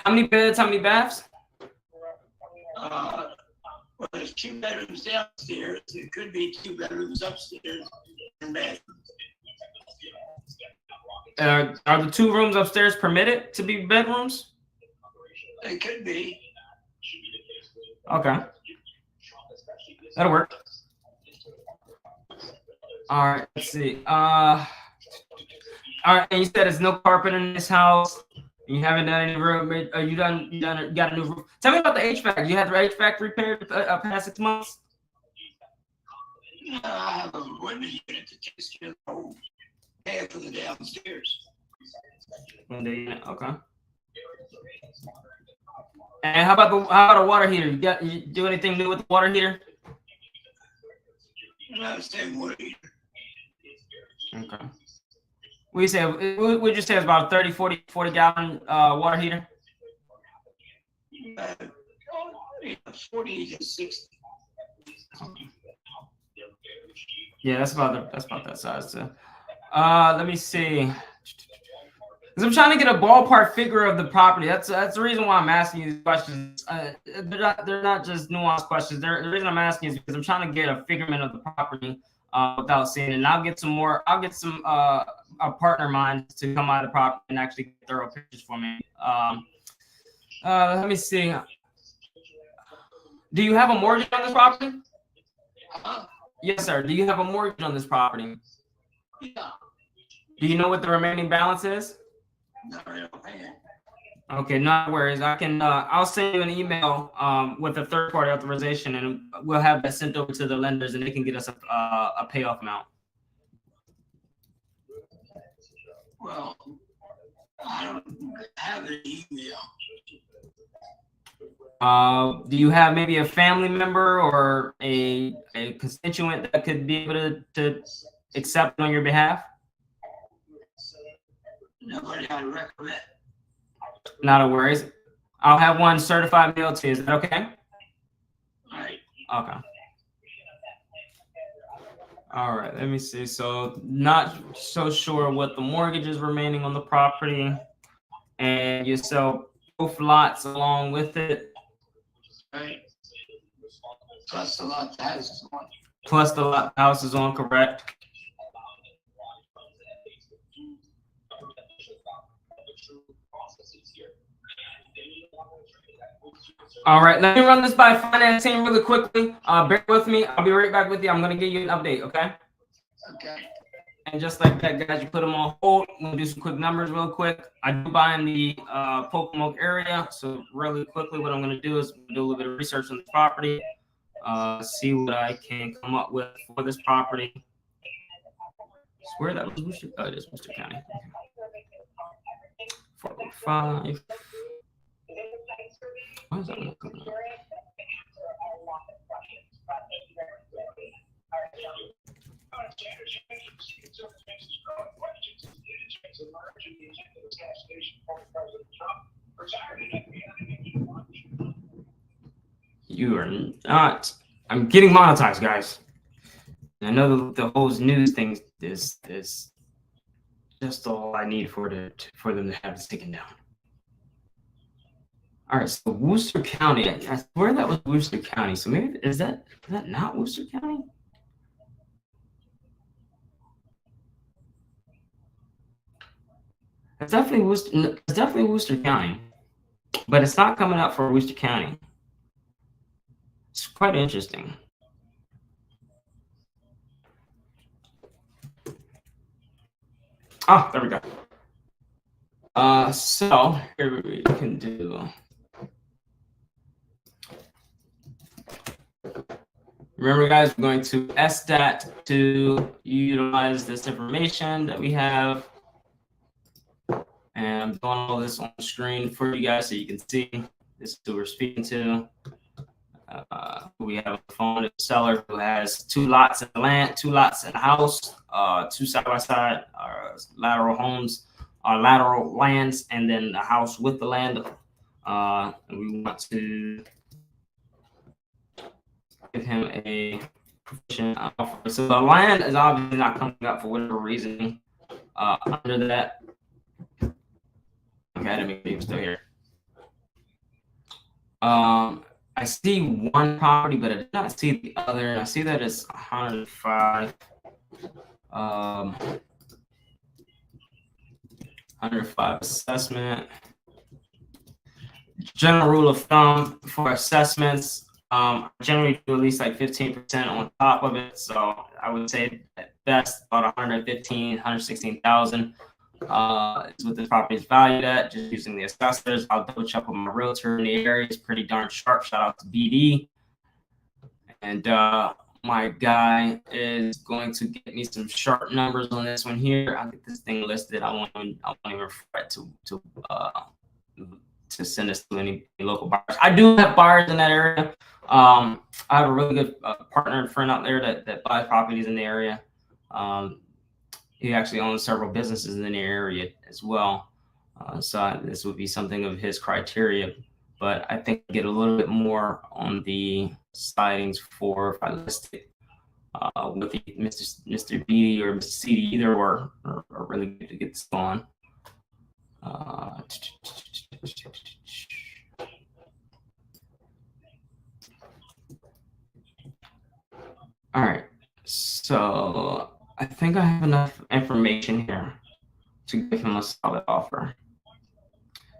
How many beds? How many baths? Well, there's 2 bedrooms downstairs. It could be 2 bedrooms upstairs and bathrooms. Are the 2 rooms upstairs permitted to be bedrooms? They could be. Okay. That'll work. All right, let's see. All right, and you said there's no carpet in this house. You haven't done any room. Are you done? You got a new roof. Tell me about the HVAC. You had the HVAC repaired past 6 months? I have a women's unit that takes care of the whole half of the downstairs. Okay. And how about a water heater? You do anything new with the water heater? No, same way. Okay. We say we just say it's about 30, 40 gallon water heater. 40 to 60. Yeah, that's about that size too. Let me see. Because I'm trying to get a ballpark figure of the property. That's the reason why I'm asking you these questions. They're not just nuanced questions. The reason I'm asking is because I'm trying to get a figurement of the property without seeing it. And I'll get some a partner of mine to come out of the property and actually get thorough pictures for me. Let me see. Do you have a mortgage on this property? Yes, sir. Do you have a mortgage on this property? Yeah. Do you know what the remaining balance is? No, I don't pay it. Okay, no worries. I'll send you an email with a third-party authorization, and we'll have that sent over to the lenders, and they can get us a payoff amount. Well, I don't have an email. Do you have maybe a family member or a constituent that could be able to accept on your behalf? Nobody I recommend. Not a worries. I'll have one certified mail to you. Is that okay? All right. Okay. All right. Let me see. So not so sure what the mortgage is remaining on the property, and you sell both lots along with it. Right. Plus the lot the house is on. Plus the lot the house is on, correct? All right, let me run this by finance team really quickly. Bear with me. I'll be right back with you. I'm going to give you an update, okay? Okay. And just like that, guys, you put them on hold. I'm going to do some quick numbers real quick. I do buy in the Pocomoke area. So really quickly, what I'm going to do is do a little bit of research on the property, see what I can come up with for this property. I swear that was Worcester. Oh, it is Worcester County. 405. Why is that not coming up? You are not. I'm getting monetized, guys. I know the whole news thing is just all I need for them to have it taken down. All right, so Worcester County. I swear that was Worcester County. So maybe is that not Worcester County? It's definitely Worcester. It's definitely Worcester County, but it's not coming up for Worcester County. It's quite interesting. Oh, there we go. So here we can do. Remember, guys, we're going to SDAT to utilize this information that we have. And I'm doing all this on the screen for you guys so you can see this is who we're speaking to. We have a phone, a seller who has 2 lots in the land, 2 lots in the house, 2 side-by-side lateral homes lateral lands, and then the house with the land. And we want to give him a proficient offer. So the land is obviously not coming up for whatever reason. Under that, okay, I didn't make it still here. I see one property, but I did not see the other. I see that it's 105. 105 assessment. General rule of thumb for assessments, I generally do at least like 15% on top of it. So I would say at best about 115, 116,000 is what this property is valued at, just using the assessors. I'll double check with my realtor in the area. It's pretty darn sharp. Shout out to BD. And my guy is going to get me some sharp numbers on this one here. I'll get this thing listed. I won't even fret to send this to any local buyers. I do have buyers in that area. I have a really good partner and friend out there that buys properties in the area. He actually owns several businesses in the area as well. So this would be something of his criteria. But I think I get a little bit more on the sightings for if I list it with the Mr. B or Mr. CD, either or are really good to get this on. All right, so I think I have enough information here to give him a solid offer.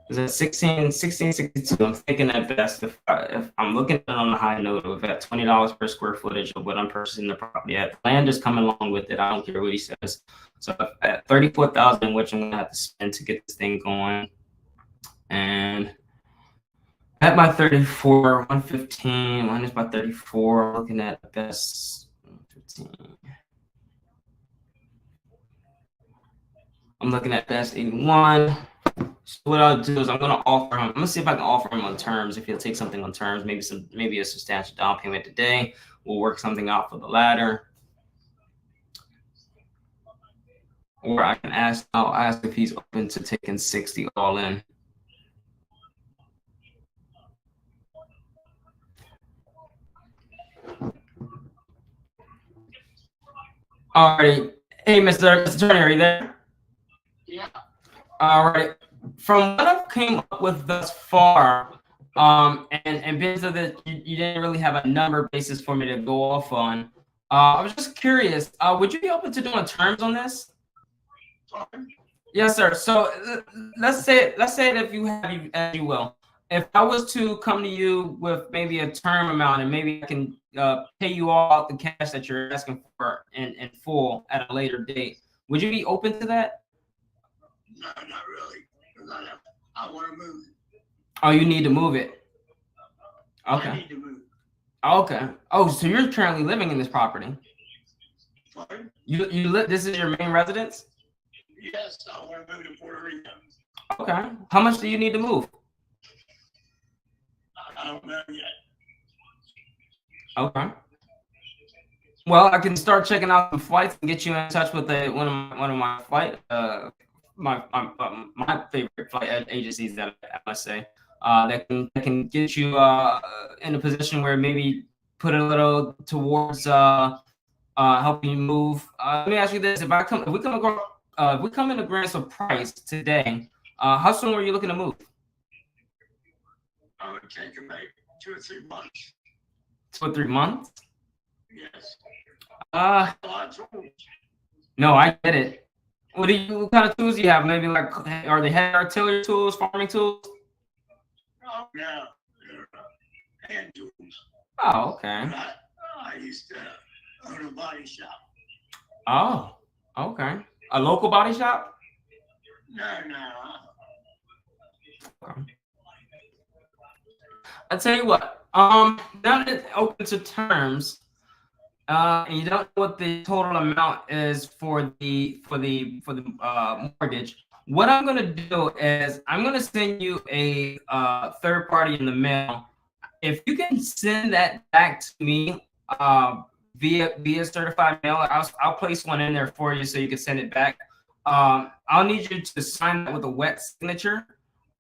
Is at 1662. I'm thinking at best, if I'm looking at it on the high note of at $20 per square footage of what I'm purchasing the property at, land is coming along with it. I don't care what he says. So at 34,000, which I'm gonna have to spend to get this thing going, and at my 34, 115 minus my 34, I'm looking at the best 115. I'm looking at best 81. So what I'll do is I'm gonna offer him. I'm gonna see if I can offer him on terms. If he'll take something on terms, maybe a substantial down payment today. We'll work something out for the latter. Or I can I'll ask if he's open to taking 60 all in. All right. Hey, Mr. Attorney, are you there? Yeah. All right. From what I've came up with thus far, and because of that, you didn't really have a number basis for me to go off on. I was just curious. Would you be open to doing terms on this? Yes, sir. So let's say that if you have, as you will, if I was to come to you with maybe a term amount, and maybe I can pay you all out the cash that you're asking for in full at a later date, would you be open to that? No, not really. I want to move it. Oh, you need to move it. Okay. I need to move. Okay. Oh, so you're currently living in this property? Pardon? You live. This is your main residence? Yes, I want to move to Puerto Rico. Okay. How much do you need to move? I don't know yet. Okay. Well, I can start checking out some flights and get you in touch with one of my flight my favorite flight agencies that I must say that can get you in a position where maybe put a little towards helping you move. Let me ask you this: if we come in agreement of price today, how soon were you looking to move? I would take about 2 or 3 months. 2 or 3 months? Yes. No, I get it. What kind of tools do you have? Maybe like, are they heavy artillery tools, farming tools? Oh, no. Hand tools. Oh, okay. I used to own a body shop. Oh, okay. A local body shop? No. Okay. I tell you what. Now that it's open to terms, and you don't know what the total amount is for the mortgage. What I'm gonna do is I'm gonna send you a third party in the mail. If you can send that back to me via certified mail, I'll place one in there for you so you can send it back. I'll need you to sign that with a wet signature.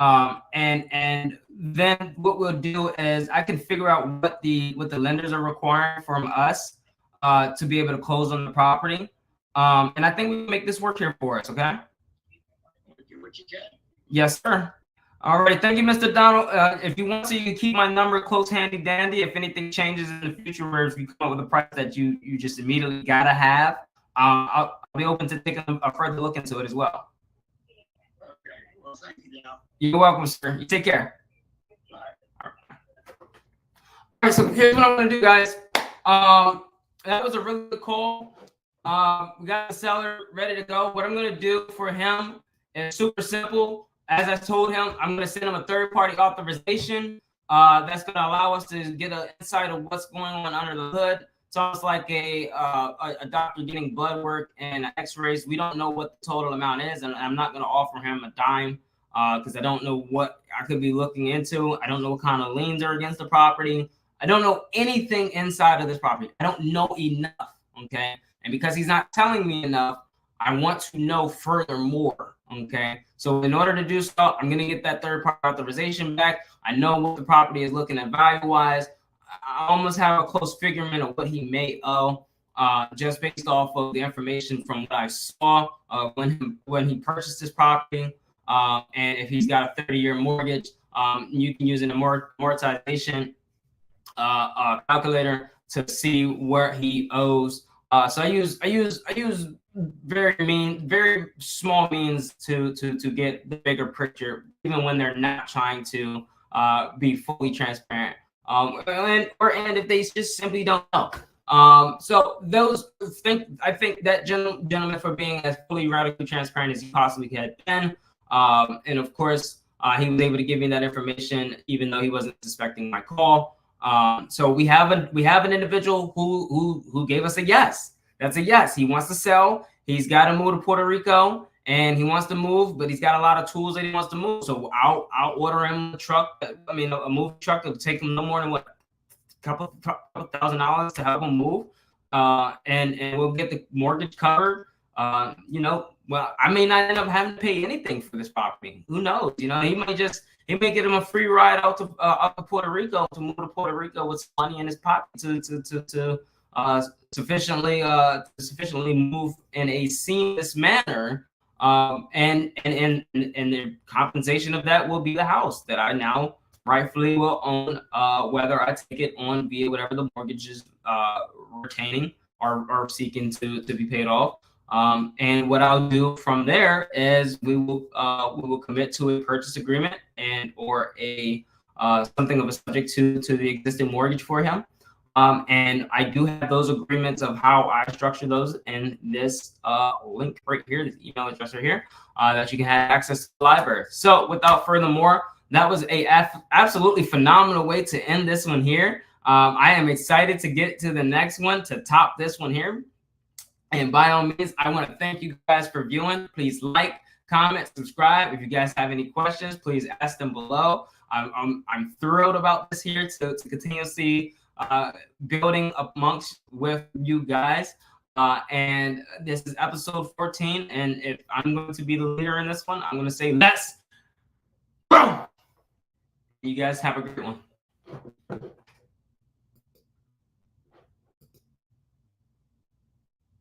And then what we'll do is I can figure out what the lenders are requiring from us to be able to close on the property. And I think we can make this work here for us. Okay. Do what you can. Yes, sir. All right. Thank you, Mr. Donald. If you want to, you can keep my number close, handy dandy. If anything changes in the future, or if you come up with a price that you just immediately gotta have, I'll be open to taking a further look into it as well. Okay. Well, thank you, Dale. You're welcome, sir. You take care. All right. So here's what I'm gonna do, guys. That was a really good call. We got the seller ready to go. What I'm gonna do for him is super simple. As I told him, I'm going to send him a third-party authorization that's going to allow us to get an insight of what's going on under the hood. It's almost like a doctor getting blood work and x-rays. We don't know what the total amount is, and I'm not going to offer him a dime because I don't know what I could be looking into. I don't know what kind of liens are against the property. I don't know anything inside of this property. I don't know enough, okay? And because he's not telling me enough, I want to know furthermore, okay? So in order to do so, I'm going to get that third-party authorization back. I know what the property is looking at value-wise. I almost have a close figurement of what he may owe just based off of the information from what I saw when he purchased this property. And if he's got a 30-year mortgage, you can use an amortization calculator to see where he owes. So I use very small means to get the bigger picture, even when they're not trying to be fully transparent. And if they just simply don't know. So I think that gentleman for being as fully radically transparent as he possibly had been. And of course, he was able to give me that information, even though he wasn't suspecting my call. So we have an individual who gave us a yes. That's a yes. He wants to sell. He's got to move to Puerto Rico, and he wants to move, but he's got a lot of tools that he wants to move. So I'll order him a truck. I mean, a move truck that will take him no more than a couple $1,000 to help him move. And we'll get the mortgage covered. Well, I may not end up having to pay anything for this property. Who knows? He may get him a free ride out to Puerto Rico, to move to Puerto Rico with some money in his pocket to sufficiently move in a seamless manner, and the compensation of that will be the house that I now rightfully will own, whether I take it on via whatever the mortgage is retaining or seeking to be paid off. And what I'll do from there is we will commit to a purchase agreement and or a something of a subject to the existing mortgage for him. And I do have those agreements of how I structure those in this link right here, this email address right here, that you can have access to the library. So without further more, that was a absolutely phenomenal way to end this one here. I am excited to get to the next one to top this one here. And by all means, I want to thank you guys for viewing. Please like, comment, subscribe. If you guys have any questions, please ask them below. I'm thrilled about this here to continuously building amongst with you guys. And this is episode 14. And if I'm going to be the leader in this one, I'm going to say let's go. You guys have a great one.